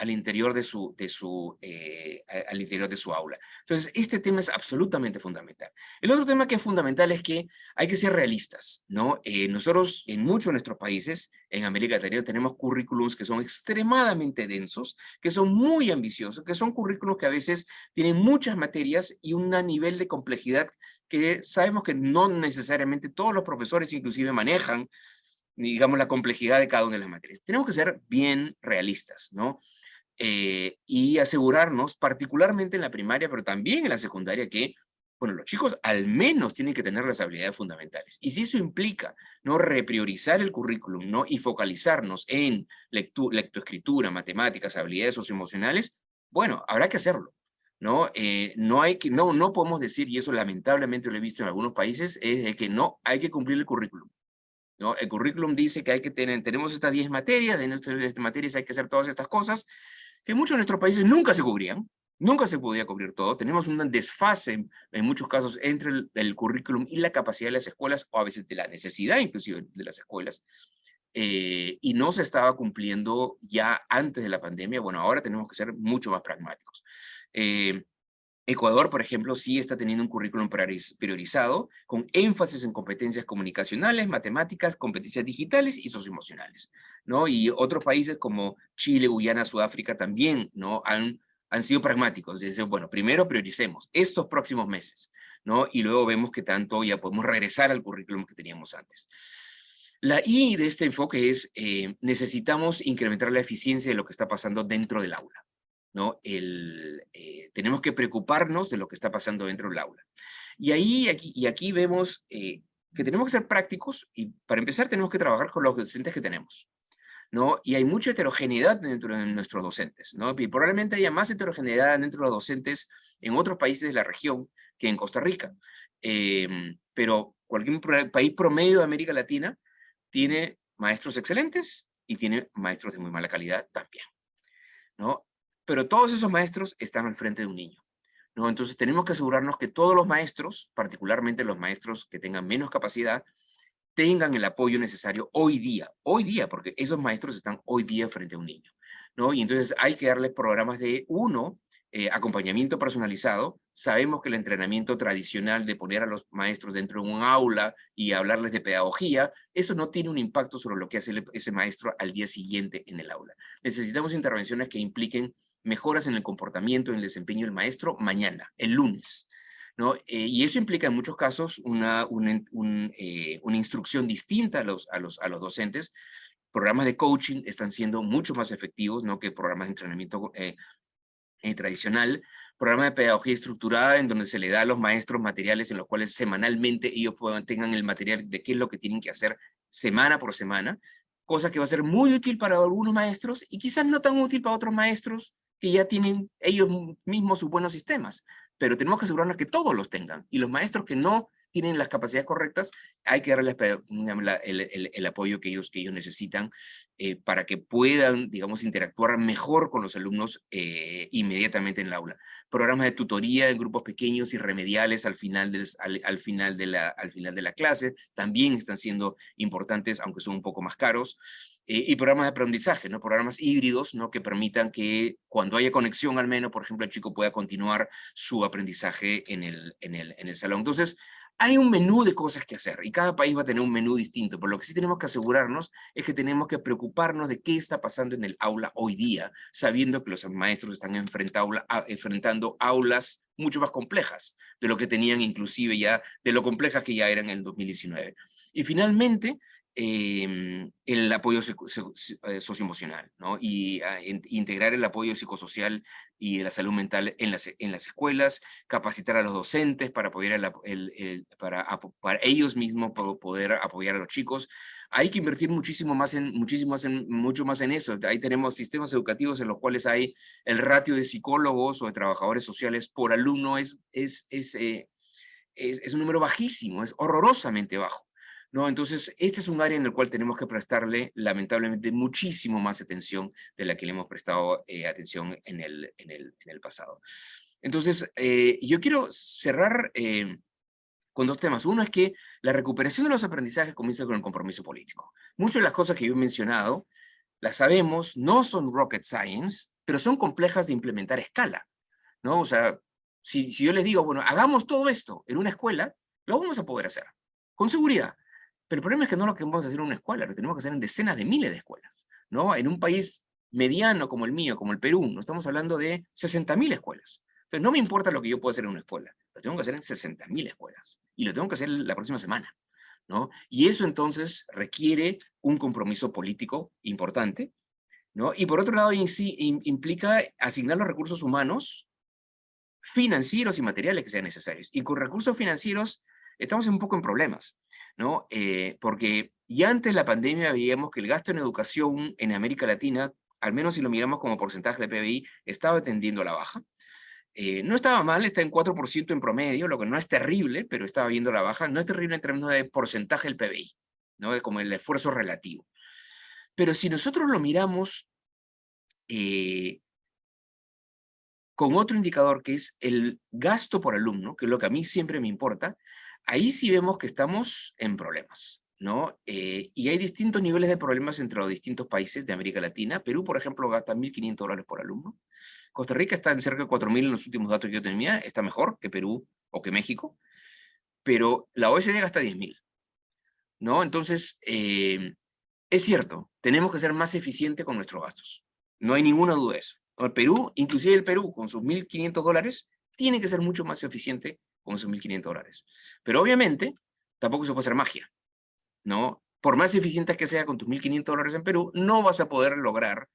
al interior al interior de su aula. Entonces, este tema es absolutamente fundamental. El otro tema que es fundamental es que hay que ser realistas, ¿no? Nosotros, en muchos de nuestros países, en América Latina, tenemos currículums que son extremadamente densos, que son muy ambiciosos, que son currículums que a veces tienen muchas materias y un nivel de complejidad que sabemos que no necesariamente todos los profesores inclusive manejan, digamos, la complejidad de cada una de las materias. Tenemos que ser bien realistas, ¿no? Y asegurarnos, particularmente en la primaria, pero también en la secundaria, que, bueno, los chicos al menos tienen que tener las habilidades fundamentales. Y si eso implica, ¿no? Repriorizar el currículum, ¿no? Y focalizarnos en lectoescritura, matemáticas, habilidades socioemocionales, bueno, habrá que hacerlo, ¿no? No podemos decir, y eso lamentablemente lo he visto en algunos países, es de que no hay que cumplir el currículum, ¿no? El currículum dice que tenemos estas 10 materias, en estas materias hay que hacer todas estas cosas, que muchos de nuestros países nunca se cubrían, nunca se podía cubrir todo. Tenemos un desfase en muchos casos entre el currículum y la capacidad de las escuelas, o a veces de la necesidad inclusive de las escuelas, y no se estaba cumpliendo ya antes de la pandemia. Bueno, ahora tenemos que ser mucho más pragmáticos. Ecuador, por ejemplo, sí está teniendo un currículum priorizado con énfasis en competencias comunicacionales, matemáticas, competencias digitales y socioemocionales, ¿no? Y otros países como Chile, Guyana, Sudáfrica también, ¿no? Han sido pragmáticos. Dicen, bueno, primero prioricemos estos próximos meses, ¿no? Y luego vemos que tanto ya podemos regresar al currículum que teníamos antes. La I de este enfoque es, necesitamos incrementar la eficiencia de lo que está pasando dentro del aula, ¿no? Tenemos que preocuparnos de lo que está pasando dentro del aula. Y aquí vemos que tenemos que ser prácticos y para empezar tenemos que trabajar con los docentes que tenemos, ¿no? Y hay mucha heterogeneidad dentro de nuestros docentes, ¿no? Y probablemente haya más heterogeneidad dentro de los docentes en otros países de la región que en Costa Rica. Pero cualquier país promedio de América Latina tiene maestros excelentes y tiene maestros de muy mala calidad también, ¿no? Pero todos esos maestros están al frente de un niño, ¿no? Entonces tenemos que asegurarnos que todos los maestros, particularmente los maestros que tengan menos capacidad, tengan el apoyo necesario hoy día, porque esos maestros están hoy día frente a un niño, ¿no? Y entonces hay que darles programas de, acompañamiento personalizado. Sabemos que el entrenamiento tradicional de poner a los maestros dentro de un aula y hablarles de pedagogía, eso no tiene un impacto sobre lo que hace ese maestro al día siguiente en el aula. Necesitamos intervenciones que impliquen mejoras en el comportamiento, en el desempeño del maestro mañana, el lunes, ¿no? Y eso implica en muchos casos una instrucción distinta a los docentes. Programas de coaching están siendo mucho más efectivos, ¿no?, que programas de entrenamiento tradicional. Programa de pedagogía estructurada en donde se le da a los maestros materiales en los cuales semanalmente ellos tengan el material de qué es lo que tienen que hacer semana por semana, cosa que va a ser muy útil para algunos maestros y quizás no tan útil para otros maestros que ya tienen ellos mismos sus buenos sistemas, pero tenemos que asegurarnos que todos los tengan, y los maestros que no tienen las capacidades correctas, hay que darles el apoyo que ellos necesitan para que puedan, digamos, interactuar mejor con los alumnos inmediatamente en el aula. Programas de tutoría en grupos pequeños y remediales al final de la clase también están siendo importantes, aunque son un poco más caros. Y programas de aprendizaje, ¿no? Programas híbridos, ¿no?, que permitan que cuando haya conexión al menos, por ejemplo, el chico pueda continuar su aprendizaje en el salón. Entonces, hay un menú de cosas que hacer y cada país va a tener un menú distinto, pero lo que sí tenemos que asegurarnos es que tenemos que preocuparnos de qué está pasando en el aula hoy día, sabiendo que los maestros están enfrentando aulas mucho más complejas de lo que tenían, inclusive ya, de lo complejas que ya eran en el 2019. Y finalmente, el apoyo socioemocional, ¿no? Y integrar el apoyo psicosocial y de la salud mental en las escuelas, capacitar a los docentes para para ellos mismos poder apoyar a los chicos. Hay que invertir mucho más en eso. Ahí tenemos sistemas educativos en los cuales hay el ratio de psicólogos o de trabajadores sociales por alumno es un número bajísimo, es horrorosamente bajo, ¿no? Entonces, este es un área en el cual tenemos que prestarle, lamentablemente, muchísimo más atención de la que le hemos prestado atención en el pasado. Entonces, yo quiero cerrar con dos temas. Uno es que la recuperación de los aprendizajes comienza con el compromiso político. Muchas de las cosas que yo he mencionado, las sabemos, no son rocket science, pero son complejas de implementar a escala, ¿no? O sea, si yo les digo, bueno, hagamos todo esto en una escuela, lo vamos a poder hacer, con seguridad. Pero el problema es que no lo queremos hacer en una escuela, lo tenemos que hacer en decenas de miles de escuelas, ¿no? En un país mediano como el mío, como el Perú, no estamos hablando de 60.000 escuelas. Entonces, no me importa lo que yo pueda hacer en una escuela, lo tengo que hacer en 60.000 escuelas. Y lo tengo que hacer la próxima semana, ¿no? Y eso entonces requiere un compromiso político importante, ¿no? Y por otro lado, implica asignar los recursos humanos, financieros y materiales que sean necesarios. Y con recursos financieros estamos un poco en problemas, ¿no? Porque ya antes de la pandemia veíamos que el gasto en educación en América Latina, al menos si lo miramos como porcentaje de PBI, estaba tendiendo a la baja. No estaba mal, está en 4% en promedio, lo que no es terrible, pero estaba viendo la baja. No es terrible en términos de porcentaje del PBI, ¿no? Es como el esfuerzo relativo. Pero si nosotros lo miramos con otro indicador que es el gasto por alumno, que es lo que a mí siempre me importa, ahí sí vemos que estamos en problemas, ¿no? Y hay distintos niveles de problemas entre los distintos países de América Latina. Perú, por ejemplo, gasta $1.500 por alumno. Costa Rica está en cerca de 4.000 en los últimos datos que yo tenía, está mejor que Perú o que México, pero la OECD gasta 10.000, ¿no? Entonces, es cierto, tenemos que ser más eficientes con nuestros gastos. No hay ninguna duda de eso. El Perú, inclusive el Perú, con sus $1.500, tiene que ser mucho más eficiente con esos $1.500. Pero obviamente, tampoco se puede hacer magia, ¿no? Por más eficiente que sea con tus $1.500 en Perú, no vas a poder lograr,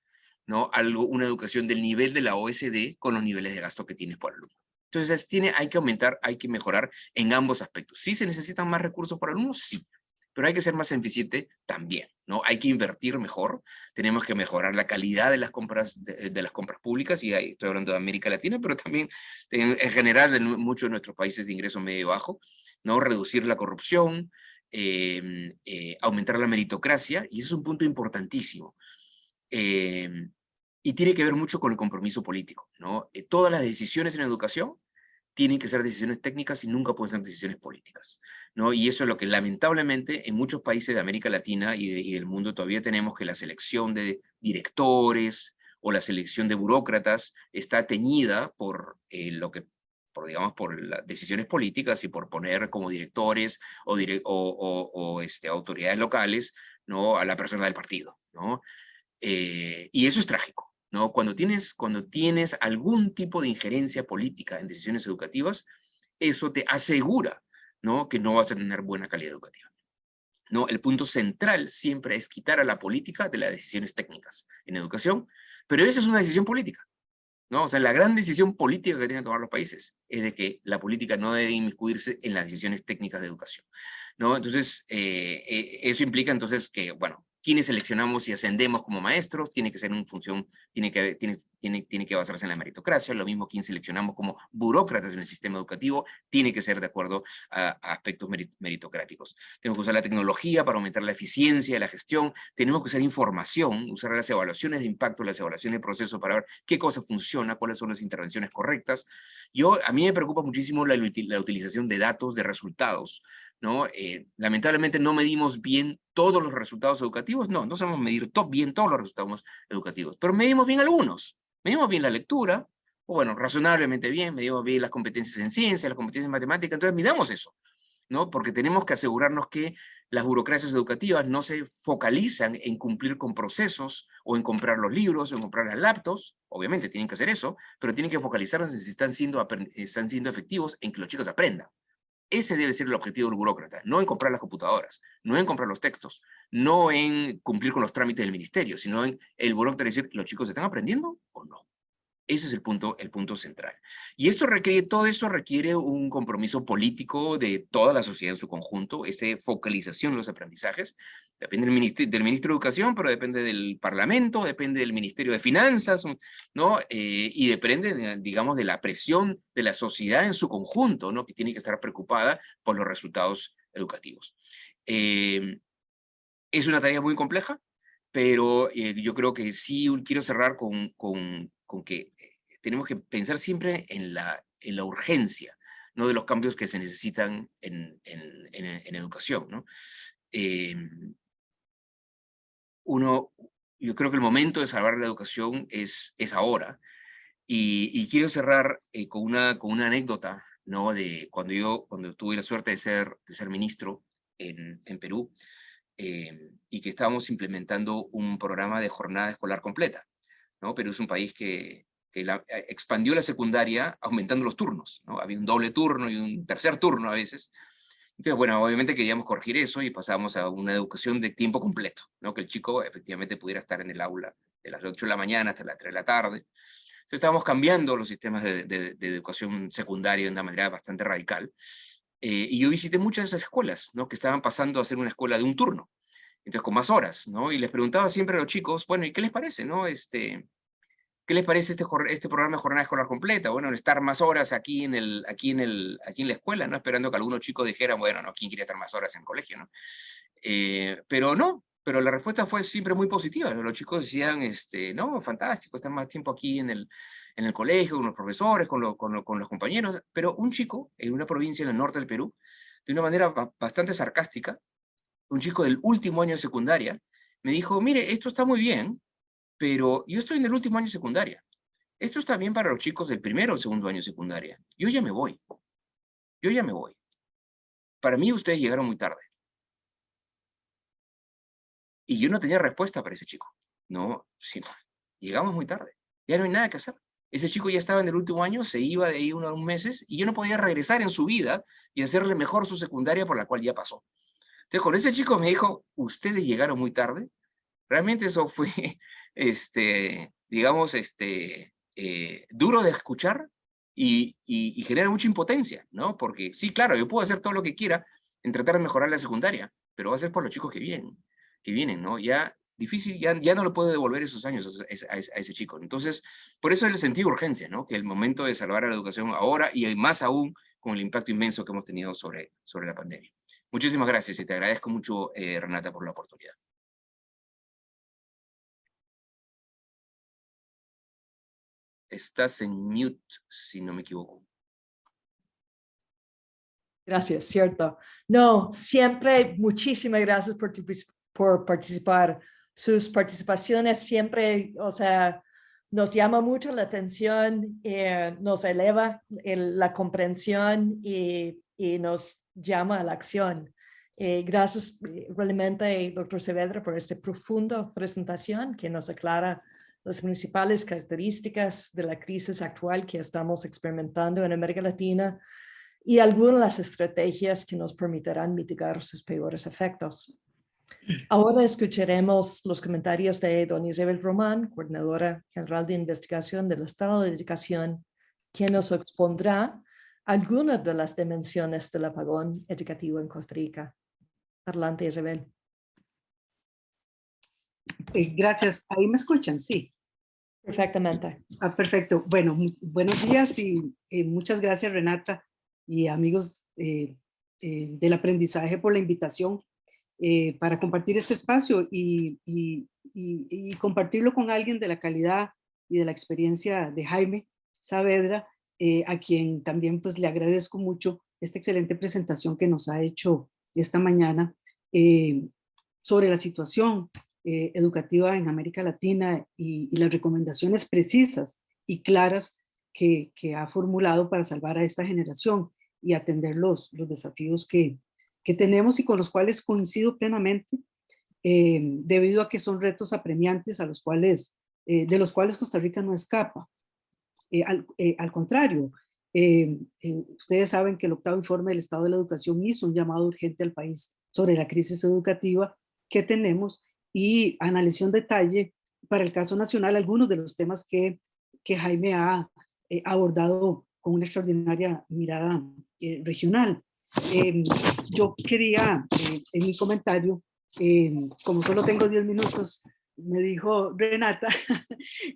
¿no?, una educación del nivel de la OECD con los niveles de gasto que tienes por alumno. Entonces, hay que aumentar, hay que mejorar en ambos aspectos. ¿Sí se necesitan más recursos por alumno? Sí. Pero hay que ser más eficiente también, ¿no? Hay que invertir mejor, tenemos que mejorar la calidad de las compras, de las compras públicas, y ahí estoy hablando de América Latina, pero también en general en muchos de nuestros países de ingreso medio y bajo, ¿no? Reducir la corrupción, aumentar la meritocracia, y eso es un punto importantísimo. Y tiene que ver mucho con el compromiso político, ¿no? Todas las decisiones en educación tienen que ser decisiones técnicas y nunca pueden ser decisiones políticas, ¿no? Y eso es lo que lamentablemente en muchos países de América Latina y del mundo todavía tenemos, que la selección de directores o la selección de burócratas está teñida por digamos, por las decisiones políticas y por poner como directores o autoridades locales, ¿no?, a la persona del partido, ¿no? Y eso es trágico, ¿no? Cuando tienes algún tipo de injerencia política en decisiones educativas, eso te asegura, ¿no?, que no vas a tener buena calidad educativa, ¿no? El punto central siempre es quitar a la política de las decisiones técnicas en educación, pero esa es una decisión política, ¿no? O sea, la gran decisión política que tienen que tomar los países es de que la política no debe inmiscuirse en las decisiones técnicas de educación, ¿no? Entonces, eso implica entonces que, bueno, quienes seleccionamos y ascendemos como maestros tiene que ser en función, tiene que basarse en la meritocracia. Lo mismo quien seleccionamos como burócratas en el sistema educativo tiene que ser de acuerdo a aspectos meritocráticos. Tenemos que usar la tecnología para aumentar la eficiencia de la gestión, tenemos que usar información, usar las evaluaciones de impacto, las evaluaciones de proceso para ver qué cosa funciona, cuáles son las intervenciones correctas. A mí me preocupa muchísimo la utilización de datos, de resultados, ¿no? Lamentablemente no medimos bien todos los resultados educativos, no sabemos medir bien todos los resultados educativos, pero medimos bien algunos. Medimos bien la lectura, o bueno, razonablemente bien, medimos bien las competencias en ciencia, las competencias en matemáticas, entonces midamos eso, ¿no? Porque tenemos que asegurarnos que las burocracias educativas no se focalizan en cumplir con procesos, o en comprar los libros, o en comprar las laptops. Obviamente tienen que hacer eso, pero tienen que focalizarse en si están siendo efectivos en que los chicos aprendan. Ese debe ser el objetivo del burócrata, no en comprar las computadoras, no en comprar los textos, no en cumplir con los trámites del ministerio, sino en el burócrata decir, ¿los chicos están aprendiendo o no? Ese es el punto central. Y todo eso requiere un compromiso político de toda la sociedad en su conjunto, esa focalización en los aprendizajes. Depende del ministro de Educación, pero depende del Parlamento, depende del Ministerio de Finanzas, ¿no? Y depende, digamos, de la presión de la sociedad en su conjunto, ¿no?, que tiene que estar preocupada por los resultados educativos. Es una tarea muy compleja, pero yo creo que sí quiero cerrar con que tenemos que pensar siempre en la urgencia, ¿no?, de los cambios que se necesitan en educación, ¿no? Eh, yo creo que el momento de salvar la educación es ahora, y quiero cerrar con una anécdota, ¿no?, de cuando tuve la suerte de ser ministro en Perú, y que estábamos implementando un programa de jornada escolar completa, ¿no? Perú es un país que expandió la secundaria aumentando los turnos, ¿no? Había un doble turno y un tercer turno a veces. Entonces, bueno, obviamente queríamos corregir eso y pasamos a una educación de tiempo completo, ¿no? Que el chico efectivamente pudiera estar en el aula de las 8 de la mañana hasta las 3 de la tarde. Entonces estábamos cambiando los sistemas de educación secundaria de una manera bastante radical. Y yo visité muchas de esas escuelas, ¿no?, que estaban pasando a ser una escuela de un turno, entonces con más horas, ¿no? Y les preguntaba siempre a los chicos, bueno, ¿y qué les parece, no? ¿Qué les parece este programa de jornada escolar completa? Bueno, estar más horas aquí en la escuela, ¿no? Esperando que algunos chicos dijeran, bueno, no, ¿quién quiere estar más horas en el colegio, no? Pero no, pero la respuesta fue siempre muy positiva. Los chicos decían, no, fantástico, estar más tiempo aquí en el colegio, con los profesores, con los compañeros. Pero un chico en una provincia en el norte del Perú, de una manera bastante sarcástica, un chico del último año de secundaria, me dijo, mire, esto está muy bien, pero yo estoy en el último año de secundaria. Esto está bien para los chicos del primero o segundo año de secundaria. Yo ya me voy. Yo ya me voy. Para mí ustedes llegaron muy tarde. Y yo no tenía respuesta para ese chico. No, sí, llegamos muy tarde. Ya no hay nada que hacer. Ese chico ya estaba en el último año, se iba de ahí unos meses y yo no podía regresar en su vida y hacerle mejor su secundaria por la cual ya pasó. Entonces, con ese chico me dijo, ustedes llegaron muy tarde. Realmente eso fue, digamos, duro de escuchar y genera mucha impotencia, ¿no? Porque sí, claro, yo puedo hacer todo lo que quiera en tratar de mejorar la secundaria, pero va a ser por los chicos que vienen, ¿no? Ya difícil, ya no le puedo devolver esos años a ese chico. Entonces, por eso el sentido de urgencia, ¿no? Que el momento de salvar a la educación ahora y más aún con el impacto inmenso que hemos tenido sobre la pandemia. Muchísimas gracias y te agradezco mucho, Renata, por la oportunidad. Estás en mute, si no me equivoco. Gracias, cierto. No, siempre muchísimas gracias por participar. Sus participaciones siempre, o sea, nos llama mucho la atención, nos eleva la comprensión y nos llama a la acción. Gracias realmente, doctor Saavedra, por esta profunda presentación que nos aclara las principales características de la crisis actual que estamos experimentando en América Latina y algunas de las estrategias que nos permitirán mitigar sus peores efectos. Ahora escucharemos los comentarios de doña Isabel Román, coordinadora general de investigación del Estado de Educación, quien nos expondrá algunas de las dimensiones del apagón educativo en Costa Rica. Adelante, Isabel. Gracias. ¿Ahí me escuchan? Sí. Perfectamente. Perfecto. Bueno, buenos días y muchas gracias, Renata y amigos del aprendizaje por la invitación para compartir este espacio y compartirlo con alguien de la calidad y de la experiencia de Jaime Saavedra, a quien también pues le agradezco mucho esta excelente presentación que nos ha hecho esta mañana sobre la situación educativa en América Latina y las recomendaciones precisas y claras que ha formulado para salvar a esta generación y atender los desafíos que tenemos y con los cuales coincido plenamente, debido a que son retos apremiantes a los cuales, de los cuales Costa Rica no escapa. Al contrario, ustedes saben que el 8º informe del Estado de la Educación hizo un llamado urgente al país sobre la crisis educativa que tenemos y analizó en detalle para el caso nacional algunos de los temas que Jaime ha abordado con una extraordinaria mirada regional. Yo quería, en mi comentario, como solo tengo 10 minutos, me dijo Renata,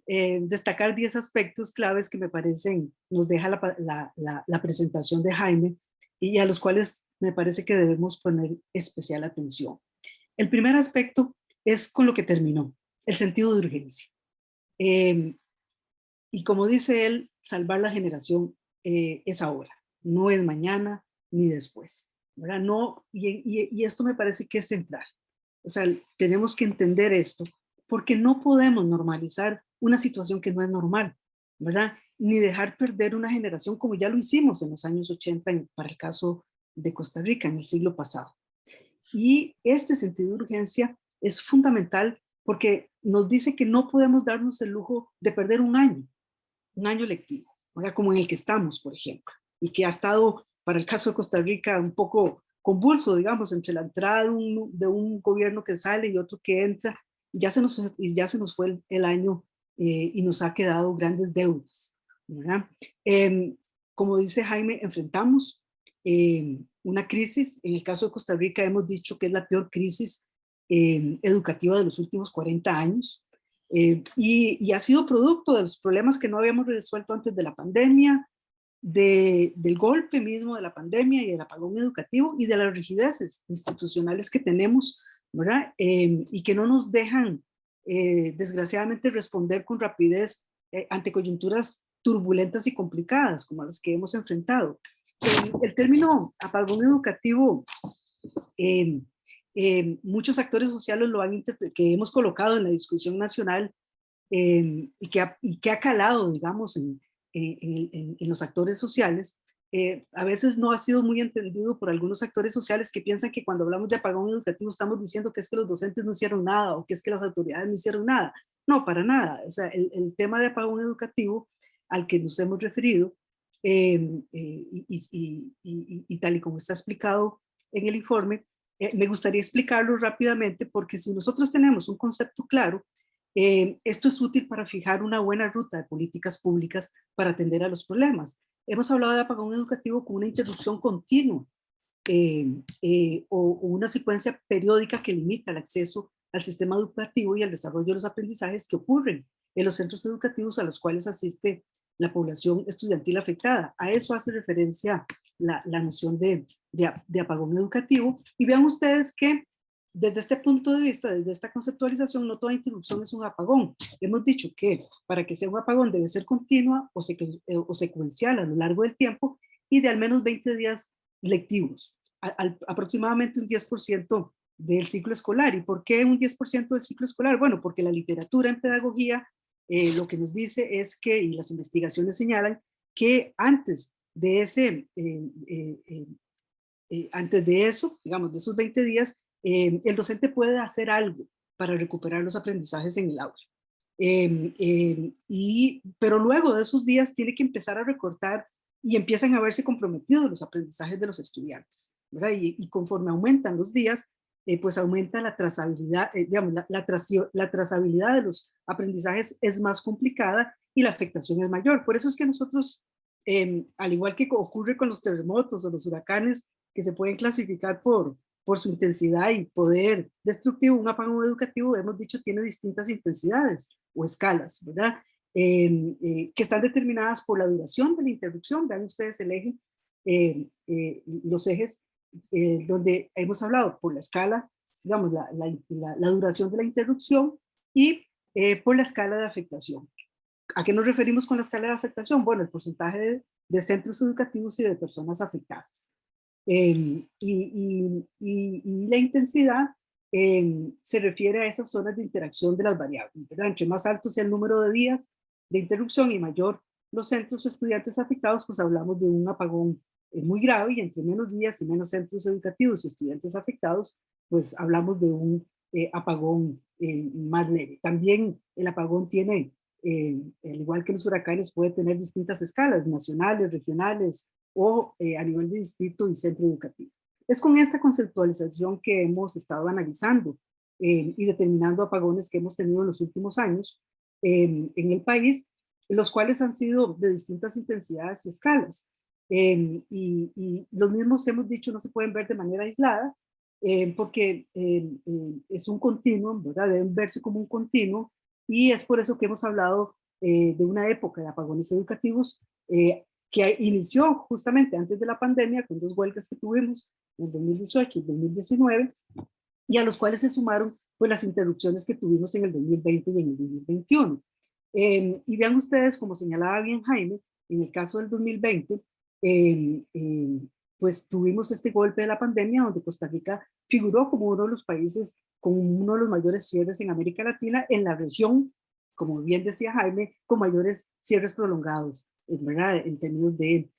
destacar 10 aspectos claves que me parecen, nos deja la presentación de Jaime y a los cuales me parece que debemos poner especial atención. El primer aspecto es con lo que terminó, el sentido de urgencia. Y como dice él, salvar la generación es ahora, no es mañana ni después, ¿verdad? No, y esto me parece que es central. O sea, tenemos que entender esto porque no podemos normalizar una situación que no es normal, ¿verdad? Ni dejar perder una generación como ya lo hicimos en los años 80 para el caso de Costa Rica en el siglo pasado. Y este sentido de urgencia es fundamental porque nos dice que no podemos darnos el lujo de perder un año lectivo, ¿verdad? Como en el que estamos, por ejemplo, y que ha estado, para el caso de Costa Rica, un poco convulso, digamos, entre la entrada de un gobierno que sale y otro que entra, y ya se nos fue el año y nos ha quedado grandes deudas, ¿verdad? Como dice Jaime, enfrentamos una crisis. En el caso de Costa Rica hemos dicho que es la peor crisis educativa de los últimos 40 años. Y ha sido producto de los problemas que no habíamos resuelto antes de la pandemia, del golpe mismo de la pandemia y del apagón educativo y de las rigideces institucionales que tenemos, ¿verdad? Y que no nos dejan, desgraciadamente, responder con rapidez ante coyunturas turbulentas y complicadas como las que hemos enfrentado. El término apagón educativo, muchos actores sociales lo han que hemos colocado en la discusión nacional y que ha calado, digamos, en los actores sociales, a veces no ha sido muy entendido por algunos actores sociales que piensan que cuando hablamos de apagón educativo estamos diciendo que es que los docentes no hicieron nada o que es que las autoridades no hicieron nada. No, para nada. O sea, el tema de apagón educativo al que nos hemos referido y tal y como está explicado en el informe, me gustaría explicarlo rápidamente porque si nosotros tenemos un concepto claro, esto es útil para fijar una buena ruta de políticas públicas para atender a los problemas. Hemos hablado de apagón educativo como una interrupción continua o una secuencia periódica que limita el acceso al sistema educativo y al desarrollo de los aprendizajes que ocurren en los centros educativos a los cuales asiste la población estudiantil afectada. A eso hace referencia la noción de apagón educativo. Y vean ustedes que desde este punto de vista, desde esta conceptualización, no toda interrupción es un apagón. Hemos dicho que para que sea un apagón debe ser continua o secuencial a lo largo del tiempo y de al menos 20 días lectivos, aproximadamente un 10% del ciclo escolar. ¿Y por qué un 10% del ciclo escolar? Bueno, porque la literatura en pedagogía lo que nos dice es que, y las investigaciones señalan, que antes de eso, digamos, de esos 20 días, el docente puede hacer algo para recuperar los aprendizajes en el aula. Pero luego de esos días tiene que empezar a recortar y empiezan a verse comprometidos los aprendizajes de los estudiantes, ¿verdad? Y conforme aumentan los días, pues aumenta la trazabilidad, digamos, la trazabilidad de los aprendizajes es más complicada y la afectación es mayor. Por eso es que nosotros, al igual que ocurre con los terremotos o los huracanes, que se pueden clasificar por su intensidad y poder destructivo, un apagón educativo, hemos dicho, tiene distintas intensidades o escalas, ¿verdad? Que están determinadas por la duración de la interrupción. Vean ustedes el eje, los ejes donde hemos hablado por la escala, digamos, la duración de la interrupción y por la escala de afectación. ¿A qué nos referimos con la escala de afectación? Bueno, el porcentaje de centros educativos y de personas afectadas. Y la intensidad se refiere a esas zonas de interacción de las variables, ¿verdad? Entre más alto sea el número de días de interrupción y mayor los centros o estudiantes afectados, pues hablamos de un apagón muy grave, y entre menos días y menos centros educativos y estudiantes afectados, pues hablamos de un apagón más leve. También el apagón tiene, al igual que los huracanes, puede tener distintas escalas, nacionales, regionales, o a nivel de distrito y centro educativo. Es con esta conceptualización que hemos estado analizando y determinando apagones que hemos tenido en los últimos años en el país, los cuales han sido de distintas intensidades y escalas. Y los mismos, hemos dicho, no se pueden ver de manera aislada, porque es un continuum, ¿verdad? Deben verse como un continuum, y es por eso que hemos hablado de una época de apagones educativos que inició justamente antes de la pandemia, con 2 huelgas que tuvimos en el 2018 y 2019, y a los cuales se sumaron pues las interrupciones que tuvimos en el 2020 y en el 2021. Y vean ustedes, como señalaba bien Jaime, en el caso del 2020, pues tuvimos este golpe de la pandemia, donde Costa Rica figuró como uno de los países con uno de los mayores cierres en América Latina, en la región, como bien decía Jaime, con mayores cierres prolongados, ¿verdad? En términos de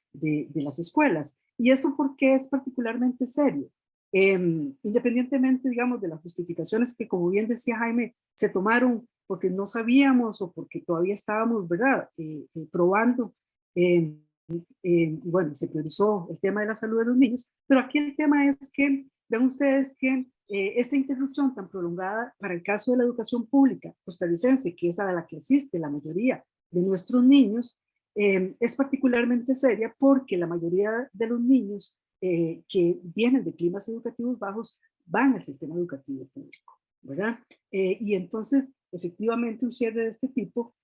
las escuelas. ¿Y esto por qué es particularmente serio? Independientemente, digamos, de las justificaciones que, como bien decía Jaime, se tomaron porque no sabíamos o porque todavía estábamos, ¿verdad?, probando. Bueno, se priorizó el tema de la salud de los niños, pero aquí el tema es que, vean ustedes que esta interrupción tan prolongada para el caso de la educación pública costarricense, que es a la que asiste la mayoría de nuestros niños, es particularmente seria porque la mayoría de los niños que vienen de climas educativos bajos van al sistema educativo público, ¿verdad? Y entonces, efectivamente, un cierre de este tipo,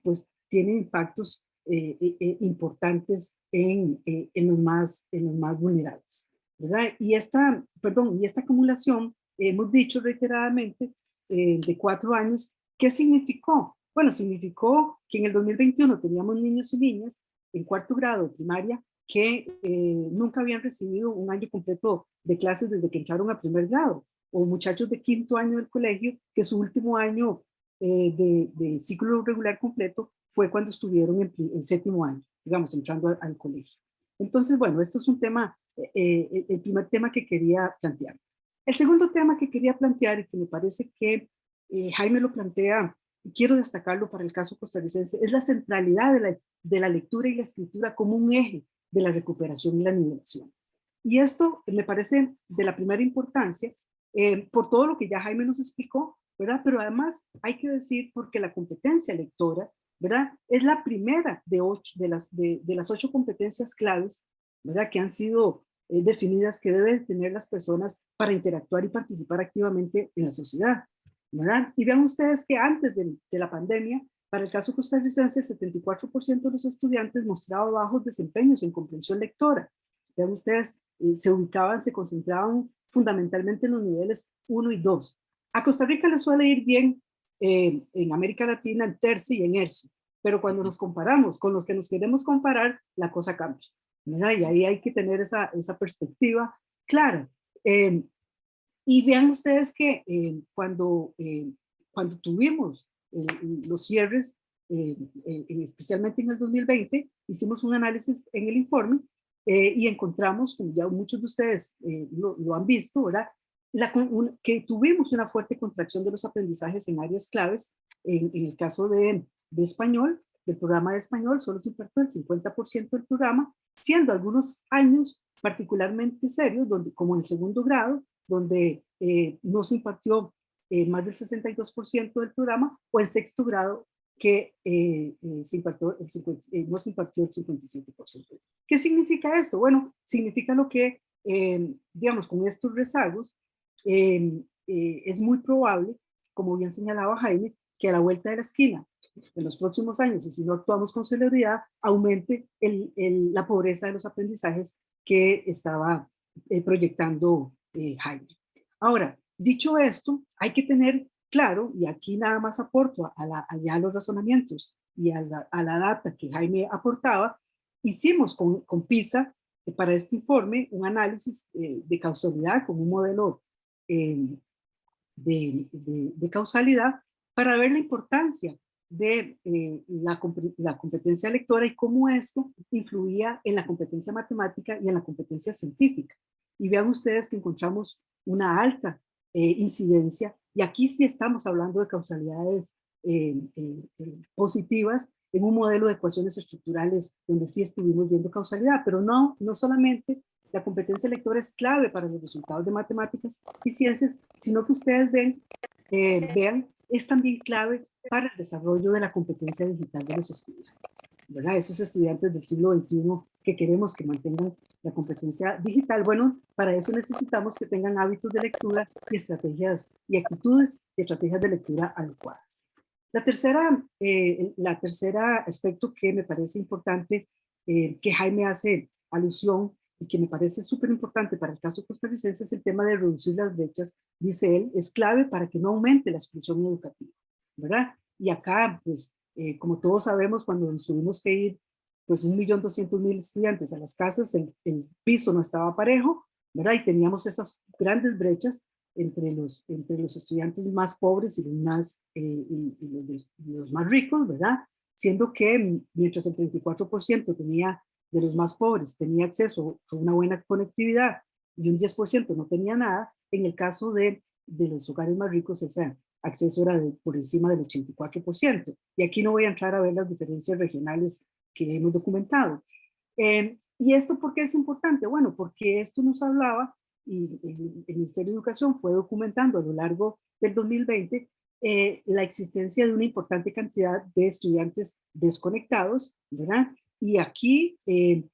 pues, tiene impactos importantes en los más vulnerables, ¿verdad? Y esta acumulación, hemos dicho reiteradamente, de 4 años, ¿qué significó? Bueno, significó que en el 2021 teníamos niños y niñas en 4º grado de primaria que nunca habían recibido un año completo de clases desde que entraron a 1er grado, o muchachos de 5º año del colegio que su último año de ciclo regular completo fue cuando estuvieron en 7º año, digamos, entrando al colegio. Entonces, bueno, esto es un tema, el primer tema que quería plantear. El segundo tema que quería plantear, y que me parece que Jaime lo plantea, y quiero destacarlo para el caso costarricense, es la centralidad de la lectura y la escritura como un eje de la recuperación y la nivelación. Y esto me parece de la primera importancia, por todo lo que ya Jaime nos explicó, ¿verdad? Pero además hay que decir porque la competencia lectora, ¿verdad?, es la primera de las 8 competencias claves, ¿verdad?, que han sido definidas que deben tener las personas para interactuar y participar activamente en la sociedad, ¿verdad? Y vean ustedes que antes de la pandemia, para el caso costarricense, el 74% de los estudiantes mostraba bajos desempeños en comprensión lectora. Vean ustedes, se concentraban fundamentalmente en los niveles 1 y 2. A Costa Rica le suele ir bien en América Latina en TERCE y en ERCE, pero cuando nos comparamos con los que nos queremos comparar, la cosa cambia, ¿verdad? Y ahí hay que tener esa perspectiva clara. Y vean ustedes que cuando tuvimos los cierres, especialmente en el 2020, hicimos un análisis en el informe y encontramos, como ya muchos de ustedes lo han visto, ¿verdad? Que tuvimos una fuerte contracción de los aprendizajes en áreas claves. En el caso de español, del programa de español, solo se impartió el 50% del programa, siendo algunos años particularmente serios, donde, como en el segundo grado, donde no se impartió más del 62% del programa, o en sexto grado, que no se impartió el 57%. ¿Qué significa esto? Bueno, significa lo que, digamos, con estos rezagos, es muy probable, como bien señalaba Jaime, que a la vuelta de la esquina, en los próximos años, y si no actuamos con celeridad, aumente la pobreza de los aprendizajes que estaba proyectando Jaime. Ahora, dicho esto, hay que tener claro, y aquí nada más aporto a los razonamientos y a la data que Jaime aportaba, hicimos con PISA para este informe un análisis de causalidad con un modelo de causalidad para ver la importancia de la competencia lectora y cómo esto influía en la competencia matemática y en la competencia científica. Y vean ustedes que encontramos una alta incidencia, y aquí sí estamos hablando de causalidades positivas en un modelo de ecuaciones estructurales donde sí estuvimos viendo causalidad, pero no solamente la competencia lectora es clave para los resultados de matemáticas y ciencias, sino que ustedes vean, es también clave para el desarrollo de la competencia digital de los estudiantes, ¿verdad? Esos estudiantes del siglo XXI que queremos que mantengan la competencia digital. Bueno, para eso necesitamos que tengan hábitos de lectura y estrategias y actitudes y estrategias de lectura adecuadas. La tercera aspecto que me parece importante, que Jaime hace alusión y que me parece súper importante para el caso costarricense, es el tema de reducir las brechas. Dice él, es clave para que no aumente la exclusión educativa, ¿verdad? Y acá, pues, como todos sabemos, cuando nos tuvimos que ir, pues 1.200.000 estudiantes a las casas, el piso no estaba parejo, ¿verdad? Y teníamos esas grandes brechas entre los estudiantes más pobres y los más ricos, ¿verdad? Siendo que mientras el 34% de los más pobres tenía acceso a una buena conectividad y un 10% no tenía nada, en el caso de los hogares más ricos ese acceso era por encima del 84%. Y aquí no voy a entrar a ver las diferencias regionales que hemos documentado. ¿Y esto por qué es importante? Bueno, porque esto nos hablaba, y el Ministerio de Educación fue documentando a lo largo del 2020 la existencia de una importante cantidad de estudiantes desconectados, ¿verdad? Y aquí,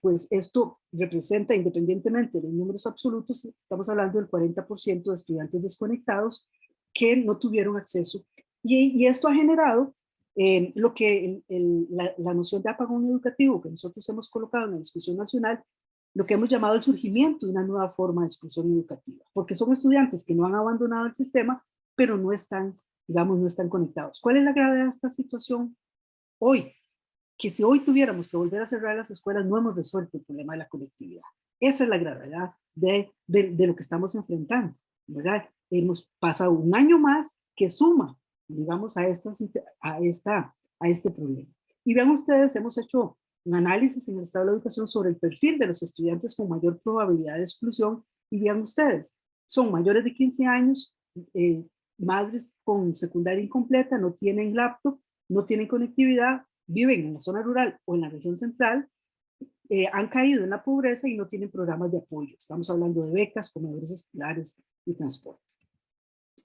pues esto representa, independientemente de los números absolutos, estamos hablando del 40% de estudiantes desconectados que no tuvieron acceso. Y esto ha generado lo que la noción de apagón educativo que nosotros hemos colocado en la discusión nacional, lo que hemos llamado el surgimiento de una nueva forma de exclusión educativa, porque son estudiantes que no han abandonado el sistema, pero no están, digamos, no están conectados. ¿Cuál es la gravedad de esta situación hoy? Que si hoy tuviéramos que volver a cerrar las escuelas, no hemos resuelto el problema de la conectividad. Esa es la gravedad de lo que estamos enfrentando, ¿verdad? Hemos pasado un año más que suma, digamos, a este problema. Y vean ustedes, hemos hecho un análisis en el Estado de la Educación sobre el perfil de los estudiantes con mayor probabilidad de exclusión, y vean ustedes, son mayores de 15 años, madres con secundaria incompleta, no tienen laptop, no tienen conectividad, viven en la zona rural o en la región central, han caído en la pobreza y no tienen programas de apoyo. Estamos hablando de becas, comedores escolares y transporte.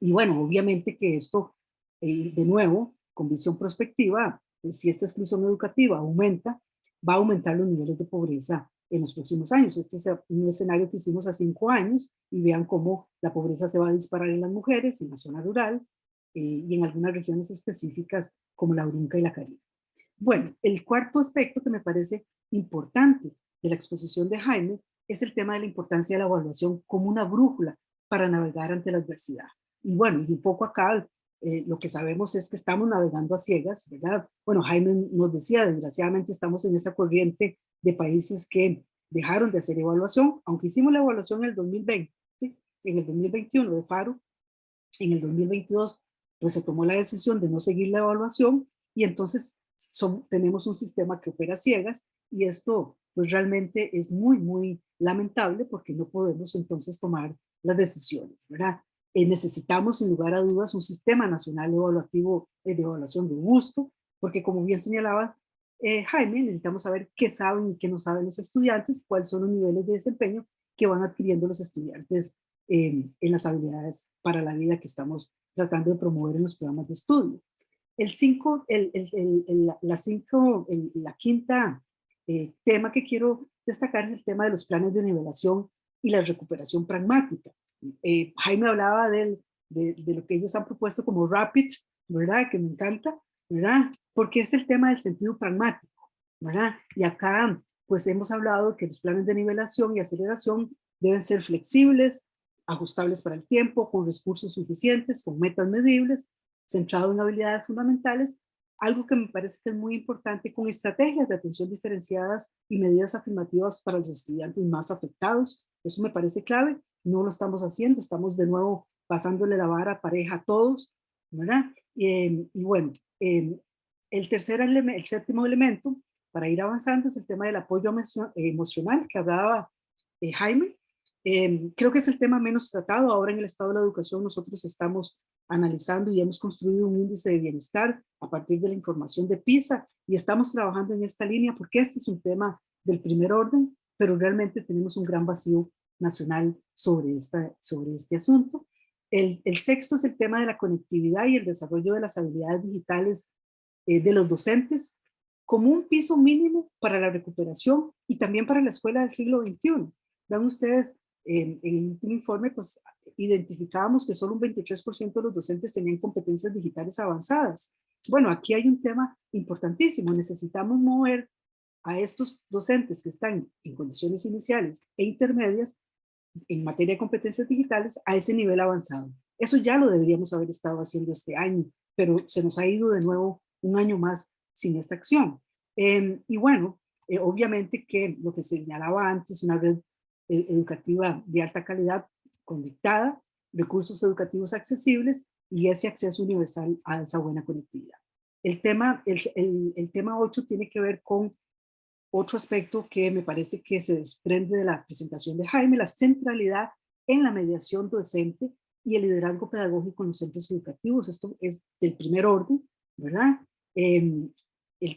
Y bueno, obviamente que esto, de nuevo, con visión prospectiva, si esta exclusión educativa aumenta, va a aumentar los niveles de pobreza en los próximos años. Este es un escenario que hicimos a 5 años y vean cómo la pobreza se va a disparar en las mujeres, en la zona rural y en algunas regiones específicas como la Urunca y la Caribe. Bueno, el cuarto aspecto que me parece importante de la exposición de Jaime es el tema de la importancia de la evaluación como una brújula para navegar ante la adversidad. Y bueno, y un poco acá lo que sabemos es que estamos navegando a ciegas, ¿verdad? Bueno, Jaime nos decía, desgraciadamente estamos en esa corriente de países que dejaron de hacer evaluación, aunque hicimos la evaluación en el 2020, ¿sí? En el 2021 de FARO, en el 2022 pues se tomó la decisión de no seguir la evaluación y entonces tenemos un sistema que opera ciegas y esto pues realmente es muy lamentable porque no podemos entonces tomar las decisiones, ¿verdad? Necesitamos sin lugar a dudas un sistema nacional evaluativo de evaluación robusto, porque como bien señalaba Jaime, necesitamos saber qué saben y qué no saben los estudiantes, cuáles son los niveles de desempeño que van adquiriendo los estudiantes en las habilidades para la vida que estamos tratando de promover en los programas de estudio. La quinta tema que quiero destacar es el tema de los planes de nivelación y la recuperación pragmática. Jaime hablaba de lo que ellos han propuesto como RAPID, ¿verdad? Que me encanta, ¿verdad? Porque es el tema del sentido pragmático, ¿verdad? Y acá, pues hemos hablado que los planes de nivelación y aceleración deben ser flexibles, ajustables para el tiempo, con recursos suficientes, con metas medibles, centrado en habilidades fundamentales, algo que me parece que es muy importante, con estrategias de atención diferenciadas y medidas afirmativas para los estudiantes más afectados. Eso me parece clave, no lo estamos haciendo, estamos de nuevo pasándole la vara pareja a todos, ¿verdad? Y bueno, el séptimo elemento, para ir avanzando, es el tema del apoyo emocional que hablaba Jaime. Creo que es el tema menos tratado. Ahora en el estado de la educación nosotros estamos analizando y hemos construido un índice de bienestar a partir de la información de PISA y estamos trabajando en esta línea porque este es un tema del primer orden, pero realmente tenemos un gran vacío nacional sobre este asunto. El sexto es el tema de la conectividad y el desarrollo de las habilidades digitales de los docentes como un piso mínimo para la recuperación y también para la escuela del siglo XXI. Vean ustedes, en el último informe, pues identificábamos que solo un 23% de los docentes tenían competencias digitales avanzadas. Bueno, aquí hay un tema importantísimo. Necesitamos mover a estos docentes que están en condiciones iniciales e intermedias en materia de competencias digitales a ese nivel avanzado. Eso ya lo deberíamos haber estado haciendo este año, pero se nos ha ido de nuevo un año más sin esta acción. Y bueno, obviamente que lo que señalaba antes, una red educativa de alta calidad conectada, recursos educativos accesibles y ese acceso universal a esa buena conectividad. El tema 8 tiene que ver con otro aspecto que me parece que se desprende de la presentación de Jaime, la centralidad en la mediación docente y el liderazgo pedagógico en los centros educativos. Esto es del primer orden, ¿verdad? El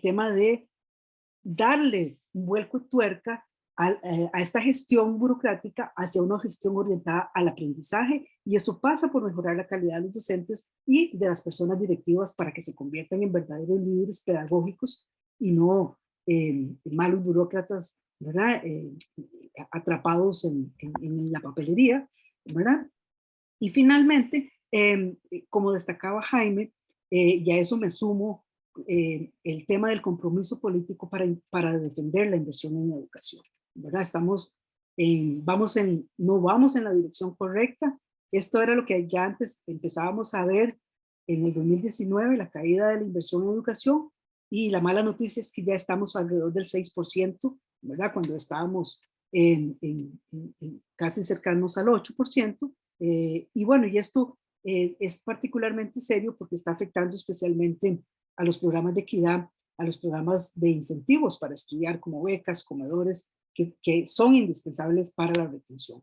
tema de darle un vuelco de tuerca a esta gestión burocrática hacia una gestión orientada al aprendizaje, y eso pasa por mejorar la calidad de los docentes y de las personas directivas para que se conviertan en verdaderos líderes pedagógicos y no malos burócratas, ¿verdad? Atrapados en la papelería, ¿verdad? Y finalmente, como destacaba Jaime, y a eso me sumo, el tema del compromiso político para defender la inversión en educación, ¿verdad? No vamos en la dirección correcta. Esto era lo que ya antes empezábamos a ver en el 2019, la caída de la inversión en educación, y la mala noticia es que ya estamos alrededor del 6%, ¿verdad? Cuando estábamos casi cercanos al 8%. Y bueno, y esto es particularmente serio porque está afectando especialmente a los programas de equidad, a los programas de incentivos para estudiar como becas, comedores, que son indispensables para la retención.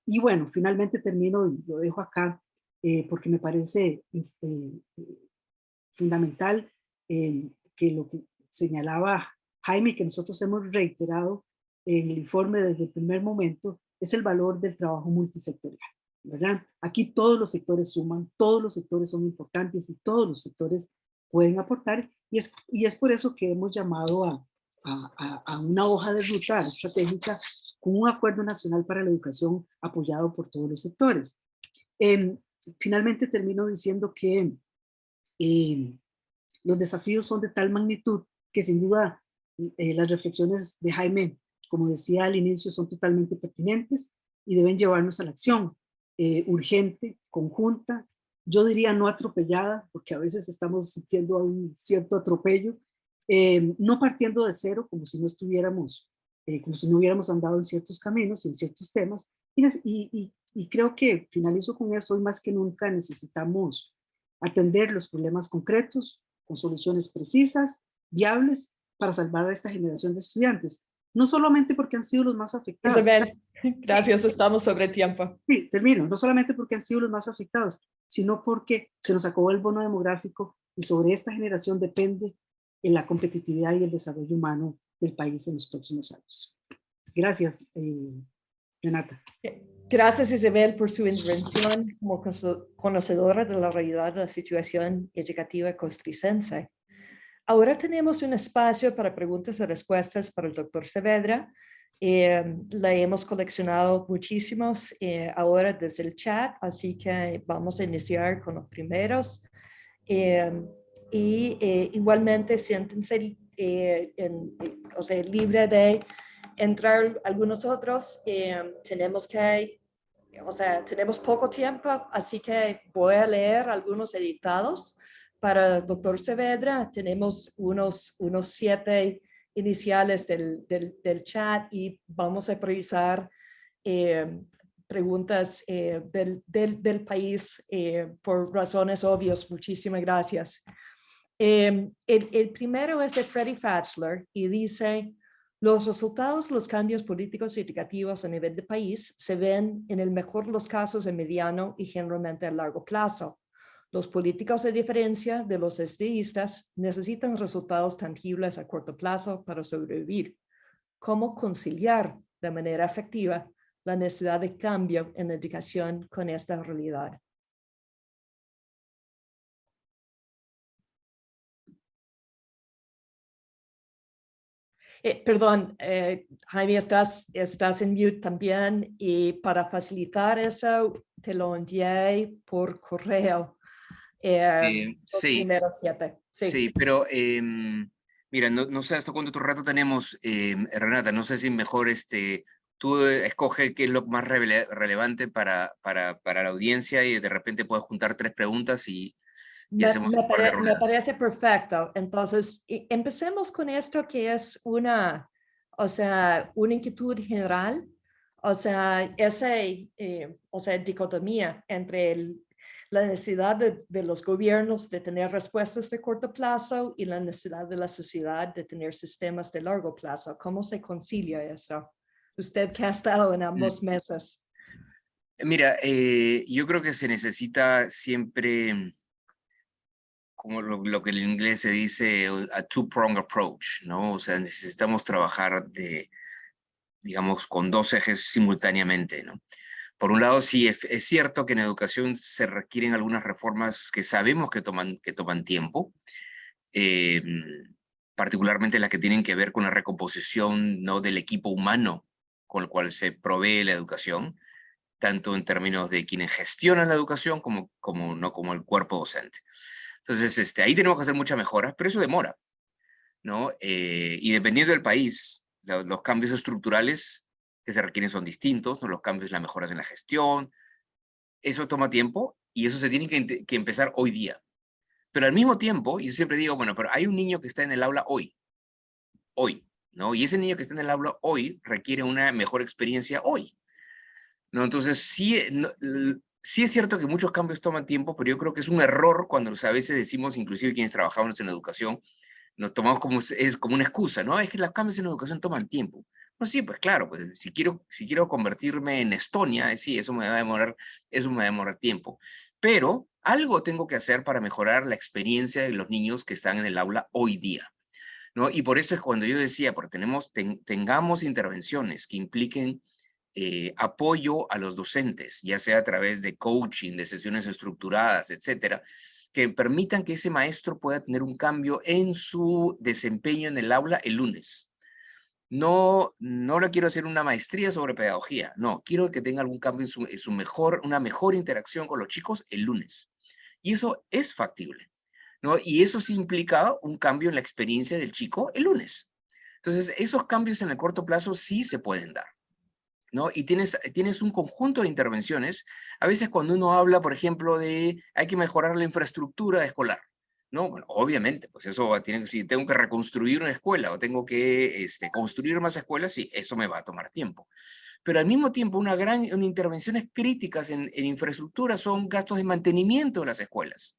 Y bueno, finalmente termino y lo dejo acá porque me parece fundamental que lo que señalaba Jaime, que nosotros hemos reiterado en el informe desde el primer momento, es el valor del trabajo multisectorial, ¿verdad? Aquí todos los sectores suman, todos los sectores son importantes y todos los sectores pueden aportar, y es por eso que hemos llamado a una hoja de ruta estratégica con un acuerdo nacional para la educación apoyado por todos los sectores. Finalmente termino diciendo que los desafíos son de tal magnitud que sin duda las reflexiones de Jaime, como decía al inicio, son totalmente pertinentes y deben llevarnos a la acción urgente, conjunta, yo diría no atropellada, porque a veces estamos sintiendo un cierto atropello, no partiendo de cero, como si no estuviéramos como si no hubiéramos andado en ciertos caminos y en ciertos temas. Y creo que finalizo con eso, hoy más que nunca necesitamos atender los problemas concretos con soluciones precisas, viables, para salvar a esta generación de estudiantes. No solamente porque han sido los más afectados. Isabel, gracias, estamos sobre tiempo. Sí, termino. No solamente porque han sido los más afectados, sino porque se nos acabó el bono demográfico y sobre esta generación depende en la competitividad y el desarrollo humano del país en los próximos años. Gracias, Renata. Gracias, Isabel, por su intervención como conocedora de la realidad de la situación educativa costarricense. Ahora tenemos un espacio para preguntas y respuestas para el doctor Saavedra. Le hemos coleccionado muchísimos ahora desde el chat, así que vamos a iniciar con los primeros. Igualmente siéntense libre de entrar algunos otros. Tenemos poco tiempo, así que voy a leer algunos editados. Para el doctor Saavedra tenemos unos 7 iniciales del chat y vamos a priorizar preguntas del país por razones obvias. Muchísimas gracias. El primero es de Freddy Fatzler y dice: los resultados de los cambios políticos y educativos a nivel de país se ven en el mejor de los casos a mediano y generalmente a largo plazo. Los políticos, a diferencia de los estadistas, necesitan resultados tangibles a corto plazo para sobrevivir. ¿Cómo conciliar de manera efectiva la necesidad de cambio en la educación con esta realidad? Perdón, Jaime, estás en mute también, y para facilitar eso te lo envié por correo. Los Sí, primeros 7. sí, pero mira, no sé hasta cuánto rato tenemos, Renata, no sé si mejor tú escoge qué es lo más relevante para la audiencia y de repente puedes juntar 3 preguntas y hacemos un par de Me rondas. parece perfecto. Entonces, empecemos con esto que es una inquietud general, esa dicotomía entre la necesidad de los gobiernos de tener respuestas de corto plazo y la necesidad de la sociedad de tener sistemas de largo plazo. ¿Cómo se concilia eso? Usted que ha estado en ambos meses. Mira, yo creo que se necesita siempre, como lo que en inglés se dice, a two-pronged approach, ¿no? O sea, necesitamos trabajar digamos, con 2 ejes simultáneamente, ¿no? Por un lado, sí, es cierto que en educación se requieren algunas reformas que sabemos que toman tiempo, particularmente las que tienen que ver con la recomposición, ¿no?, del equipo humano con el cual se provee la educación, tanto en términos de quienes gestionan la educación como el cuerpo docente. Entonces, ahí tenemos que hacer muchas mejoras, pero eso demora, ¿no? Y dependiendo del país, los cambios estructurales que se requieren son distintos, ¿no? Los cambios, las mejoras en la gestión, eso toma tiempo y eso se tiene que empezar hoy día. Pero al mismo tiempo, yo siempre digo, bueno, pero hay un niño que está en el aula hoy, ¿no? Y ese niño que está en el aula hoy requiere una mejor experiencia hoy, ¿no? Entonces, sí es cierto que muchos cambios toman tiempo, pero yo creo que es un error cuando a veces decimos, inclusive quienes trabajamos en educación, nos tomamos como una excusa, ¿no? Es que los cambios en educación toman tiempo. Pues sí, pues claro, pues si quiero convertirme en Estonia, sí, eso me va a demorar tiempo. Pero algo tengo que hacer para mejorar la experiencia de los niños que están en el aula hoy día, ¿no? Y por eso es cuando yo decía, porque tengamos intervenciones que impliquen apoyo a los docentes, ya sea a través de coaching, de sesiones estructuradas, etcétera, que permitan que ese maestro pueda tener un cambio en su desempeño en el aula el lunes. No le quiero hacer una maestría sobre pedagogía, no, quiero que tenga algún cambio una mejor interacción con los chicos el lunes. Y eso es factible, ¿no? Y eso sí implica un cambio en la experiencia del chico el lunes. Entonces, esos cambios en el corto plazo sí se pueden dar, ¿no? Y tienes un conjunto de intervenciones. A veces cuando uno habla, por ejemplo, de hay que mejorar la infraestructura escolar, No, bueno, obviamente, pues eso tiene que, si tengo que reconstruir una escuela o tengo que construir más escuelas, sí, eso me va a tomar tiempo. Pero al mismo tiempo, intervenciones críticas en infraestructura son gastos de mantenimiento de las escuelas,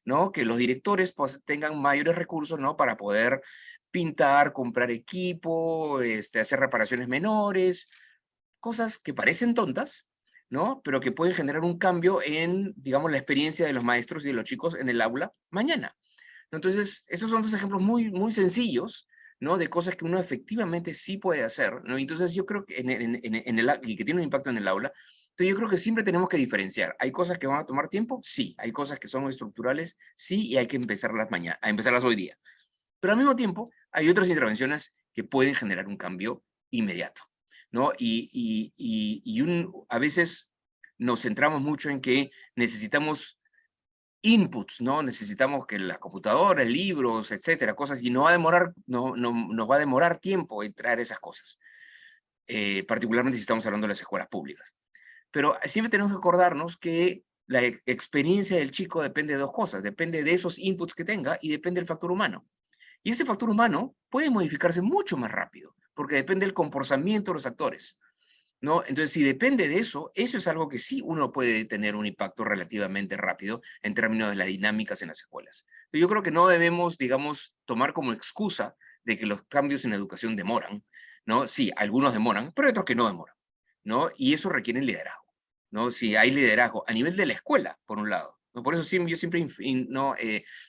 ¿no? Que los directores pues, tengan mayores recursos, ¿no? Para poder pintar, comprar equipo, hacer reparaciones menores, cosas que parecen tontas, ¿no? Pero que pueden generar un cambio en, digamos, la experiencia de los maestros y de los chicos en el aula mañana. Entonces, esos son dos ejemplos muy, muy sencillos, ¿no? De cosas que uno efectivamente sí puede hacer, ¿no? Entonces, yo creo que y que tiene un impacto en el aula. Entonces, yo creo que siempre tenemos que diferenciar. ¿Hay cosas que van a tomar tiempo? Sí. ¿Hay cosas que son estructurales? Sí, y hay que empezarlas mañana, a empezarlas hoy día. Pero al mismo tiempo, hay otras intervenciones que pueden generar un cambio inmediato, ¿no? A veces nos centramos mucho en que necesitamos inputs, ¿no? Necesitamos que las computadoras, libros, etcétera, cosas, y nos va a demorar tiempo en traer esas cosas, particularmente si estamos hablando de las escuelas públicas. Pero siempre tenemos que acordarnos que la experiencia del chico depende de dos cosas, depende de esos inputs que tenga y depende del factor humano. Y ese factor humano puede modificarse mucho más rápido, porque depende del comportamiento de los actores, ¿no? Entonces, si depende de eso, eso es algo que sí uno puede tener un impacto relativamente rápido en términos de las dinámicas en las escuelas. Pero yo creo que no debemos, digamos, tomar como excusa de que los cambios en la educación demoran, ¿no? Sí, algunos demoran, pero hay otros que no demoran, ¿no? Y eso requiere liderazgo, ¿no? Si hay liderazgo a nivel de la escuela, por un lado, ¿no? Por eso yo siempre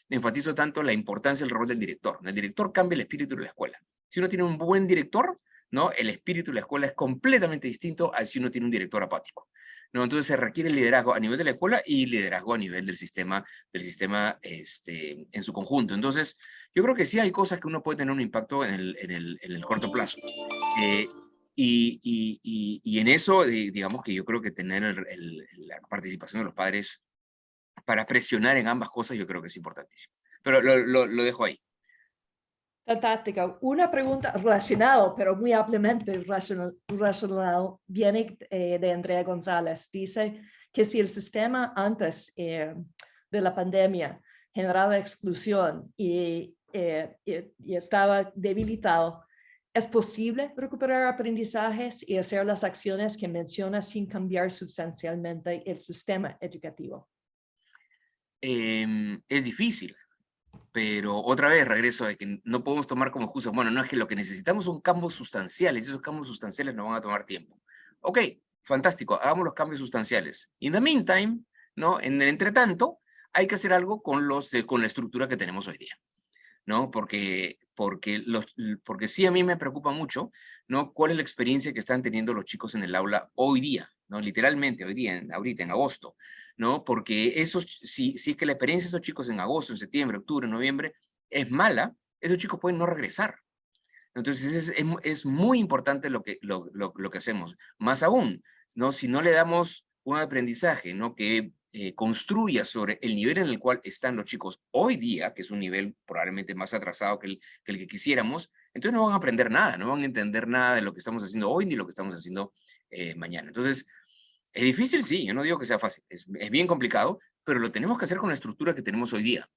enfatizo tanto la importancia del rol del director, ¿no? El director cambia el espíritu de la escuela. Si uno tiene un buen director, ¿no? El espíritu de la escuela es completamente distinto a si uno tiene un director apático, ¿no? Entonces se requiere liderazgo a nivel de la escuela y liderazgo a nivel del sistema en su conjunto. Entonces, yo creo que sí hay cosas que uno puede tener un impacto en el corto plazo. Y en eso, digamos que yo creo que tener la participación de los padres para presionar en ambas cosas, yo creo que es importantísimo. Pero lo dejo ahí. Fantástica. Una pregunta relacionada, pero muy ampliamente relacionado, viene de Andrea González. Dice que si el sistema antes de la pandemia generaba exclusión y estaba debilitado, ¿es posible recuperar aprendizajes y hacer las acciones que menciona sin cambiar sustancialmente el sistema educativo? Es difícil. Pero otra vez regreso de que no podemos tomar como excusa, bueno, no es que lo que necesitamos son cambios sustanciales, y esos cambios sustanciales nos van a tomar tiempo. Ok, fantástico, hagamos los cambios sustanciales. In the meantime, ¿no? En el entretanto, hay que hacer algo con la estructura que tenemos hoy día, ¿no? Porque sí a mí me preocupa mucho, ¿no? ¿Cuál es la experiencia que están teniendo los chicos en el aula hoy día, ¿no? Literalmente hoy día, ahorita, en agosto, ¿no? Porque si es que la experiencia de esos chicos en agosto, en septiembre, octubre, noviembre, es mala, esos chicos pueden no regresar. Entonces es muy importante lo que hacemos. Más aún, ¿no? Si no le damos un aprendizaje, ¿no? Que construya sobre el nivel en el cual están los chicos hoy día, que es un nivel probablemente más atrasado que el que quisiéramos, entonces no van a aprender nada, no van a entender nada de lo que estamos haciendo hoy ni lo que estamos haciendo mañana. Entonces, es difícil, sí, yo no digo que sea fácil, es bien complicado, pero lo tenemos que hacer con la estructura que tenemos hoy día,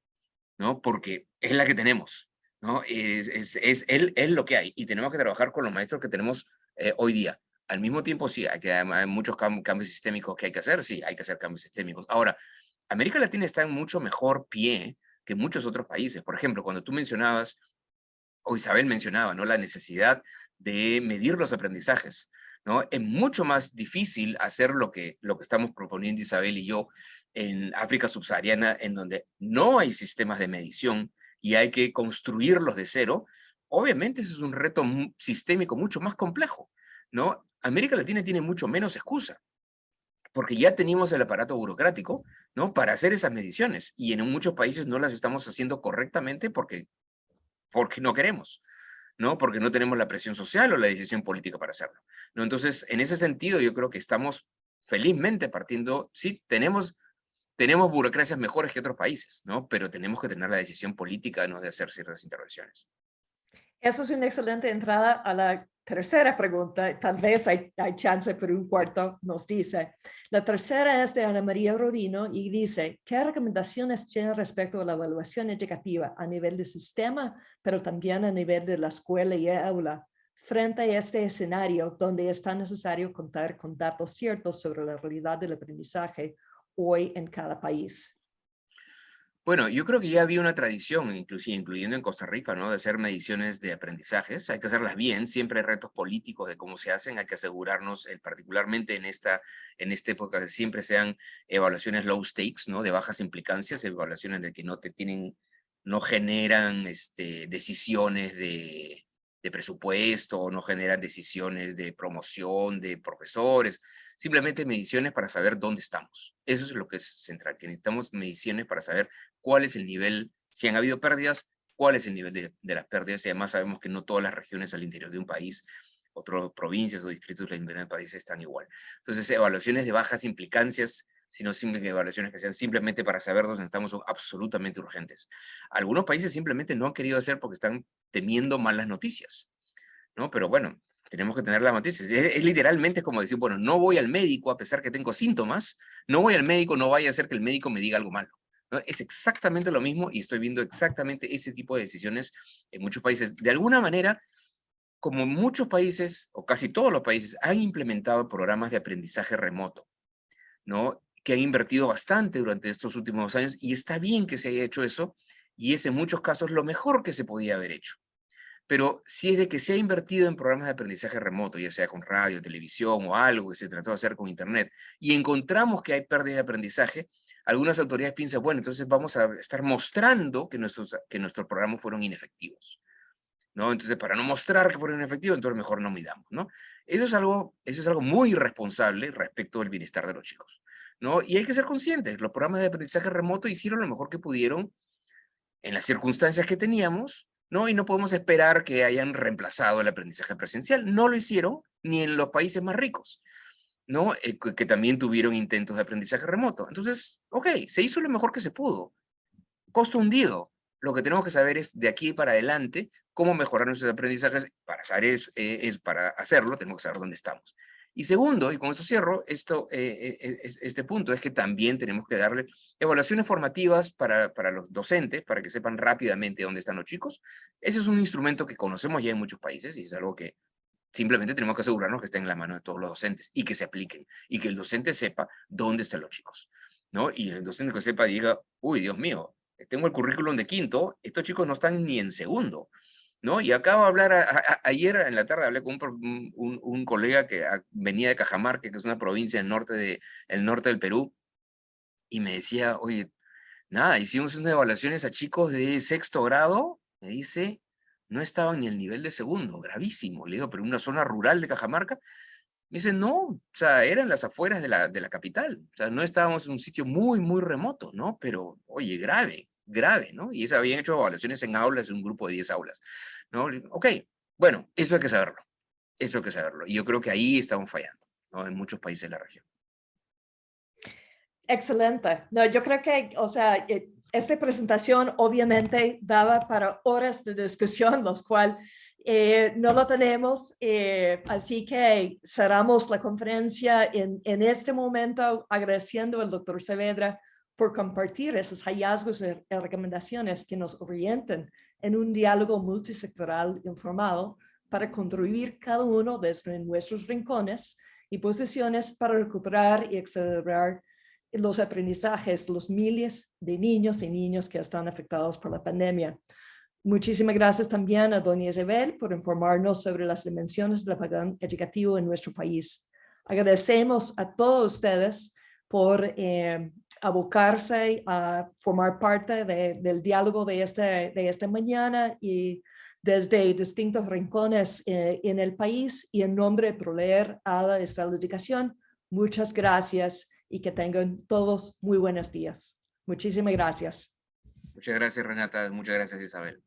¿no? Porque es la que tenemos, ¿no? Es lo que hay y tenemos que trabajar con los maestros que tenemos hoy día. Al mismo tiempo, sí, hay muchos cambios sistémicos que hay que hacer, sí, hay que hacer cambios sistémicos. Ahora, América Latina está en mucho mejor pie que muchos otros países. Por ejemplo, cuando tú mencionabas, o Isabel mencionaba, ¿no? La necesidad de medir los aprendizajes, ¿no? Es mucho más difícil hacer lo que estamos proponiendo Isabel y yo en África subsahariana, en donde no hay sistemas de medición y hay que construirlos de cero. Obviamente ese es un reto sistémico mucho más complejo, ¿no? América Latina tiene mucho menos excusa, porque ya teníamos el aparato burocrático, ¿no? Para hacer esas mediciones, y en muchos países no las estamos haciendo correctamente porque no queremos, ¿no? Porque no tenemos la presión social o la decisión política para hacerlo, ¿no? Entonces, en ese sentido, yo creo que estamos felizmente partiendo, sí, tenemos burocracias mejores que otros países, ¿no? Pero tenemos que tener la decisión política, ¿no? De hacer ciertas intervenciones. Esa es una excelente entrada a la tercera pregunta. Tal vez hay chance por un cuarto, nos dice. La tercera es de Ana María Rodino y dice, ¿qué recomendaciones tiene respecto a la evaluación educativa a nivel de sistema, pero también a nivel de la escuela y aula, frente a este escenario donde es tan necesario contar con datos ciertos sobre la realidad del aprendizaje hoy en cada país? Bueno, yo creo que ya había una tradición, inclusive incluyendo en Costa Rica, ¿no? De hacer mediciones de aprendizajes. Hay que hacerlas bien, siempre hay retos políticos de cómo se hacen. Hay que asegurarnos, particularmente en esta época, que siempre sean evaluaciones low stakes, ¿no? De bajas implicancias, evaluaciones de que no generan decisiones de presupuesto, no generan decisiones de promoción de profesores, simplemente mediciones para saber dónde estamos. Eso es lo que es central, que necesitamos mediciones para saber cuál es el nivel, si han habido pérdidas, cuál es el nivel de las pérdidas, y además sabemos que no todas las regiones al interior de un país, otras provincias o distritos del interior del país están igual. Entonces, evaluaciones de bajas implicancias, sino evaluaciones que sean simplemente para saber dónde estamos, son absolutamente urgentes. Algunos países simplemente no han querido hacer porque están temiendo malas noticias, ¿no? Pero bueno, tenemos que tener las noticias. Es literalmente como decir, bueno, no voy al médico a pesar que tengo síntomas, no voy al médico, no vaya a ser que el médico me diga algo malo, ¿no? Es exactamente lo mismo y estoy viendo exactamente ese tipo de decisiones en muchos países. De alguna manera, como muchos países, o casi todos los países, han implementado programas de aprendizaje remoto, ¿no? Que han invertido bastante durante estos últimos años, y está bien que se haya hecho eso, y es en muchos casos lo mejor que se podía haber hecho. Pero si es de que se ha invertido en programas de aprendizaje remoto, ya sea con radio, televisión o algo que se trató de hacer con internet, y encontramos que hay pérdida de aprendizaje, algunas autoridades piensan, bueno, entonces vamos a estar mostrando que nuestros programas fueron inefectivos, ¿no? Entonces, para no mostrar que fueron inefectivos, entonces mejor no midamos, ¿no? Eso es algo muy irresponsable respecto del bienestar de los chicos, ¿no? Y hay que ser conscientes, los programas de aprendizaje remoto hicieron lo mejor que pudieron en las circunstancias que teníamos, ¿no? Y no podemos esperar que hayan reemplazado el aprendizaje presencial. No lo hicieron ni en los países más ricos, ¿no? Que también tuvieron intentos de aprendizaje remoto. Entonces, ok, se hizo lo mejor que se pudo. Costo hundido. Lo que tenemos que saber es, de aquí para adelante, cómo mejorar nuestros aprendizajes. Para hacerlo, tenemos que saber dónde estamos. Y segundo, y con esto cierro, este punto es que también tenemos que darle evaluaciones formativas para los docentes, para que sepan rápidamente dónde están los chicos. Ese es un instrumento que conocemos ya en muchos países y es algo que simplemente tenemos que asegurarnos que esté en la mano de todos los docentes y que se apliquen, y que el docente sepa dónde están los chicos, ¿no? Y el docente que sepa diga, uy, Dios mío, tengo el currículum de quinto, estos chicos no están ni en segundo, ¿no? Y acabo de hablar, ayer en la tarde hablé con un colega que venía de Cajamarca, que es una provincia el norte del Perú, y me decía, oye, nada, hicimos unas evaluaciones a chicos de sexto grado, me dice, no estaban ni el nivel de segundo, gravísimo. Le digo, pero en una zona rural de Cajamarca. Me dice, no, o sea, eran las afueras de la capital. O sea, no estábamos en un sitio muy, muy remoto, ¿no? Pero, oye, grave, grave, ¿no? Y se habían hecho evaluaciones en aulas, en un grupo de 10 aulas, ¿no? Le digo, ok, bueno, eso hay que saberlo. Eso hay que saberlo. Y yo creo que ahí estamos fallando, ¿no? En muchos países de la región. Excelente. No, yo creo que, o sea, esta presentación obviamente daba para horas de discusión, los cuales no lo tenemos, así que cerramos la conferencia en este momento agradeciendo al doctor Saavedra por compartir esos hallazgos y recomendaciones que nos orientan en un diálogo multisectoral informado para contribuir cada uno desde nuestros rincones y posiciones para recuperar y acelerar los aprendizajes, los miles de niños y niñas que están afectados por la pandemia. Muchísimas gracias también a doña Isabel por informarnos sobre las dimensiones del apagón educativo en nuestro país. Agradecemos a todos ustedes por abocarse a formar parte del diálogo de esta mañana y desde distintos rincones en el país, y en nombre de Proleer a la Educación, muchas gracias y que tengan todos muy buenos días. Muchísimas gracias. Muchas gracias, Renata. Muchas gracias, Isabel.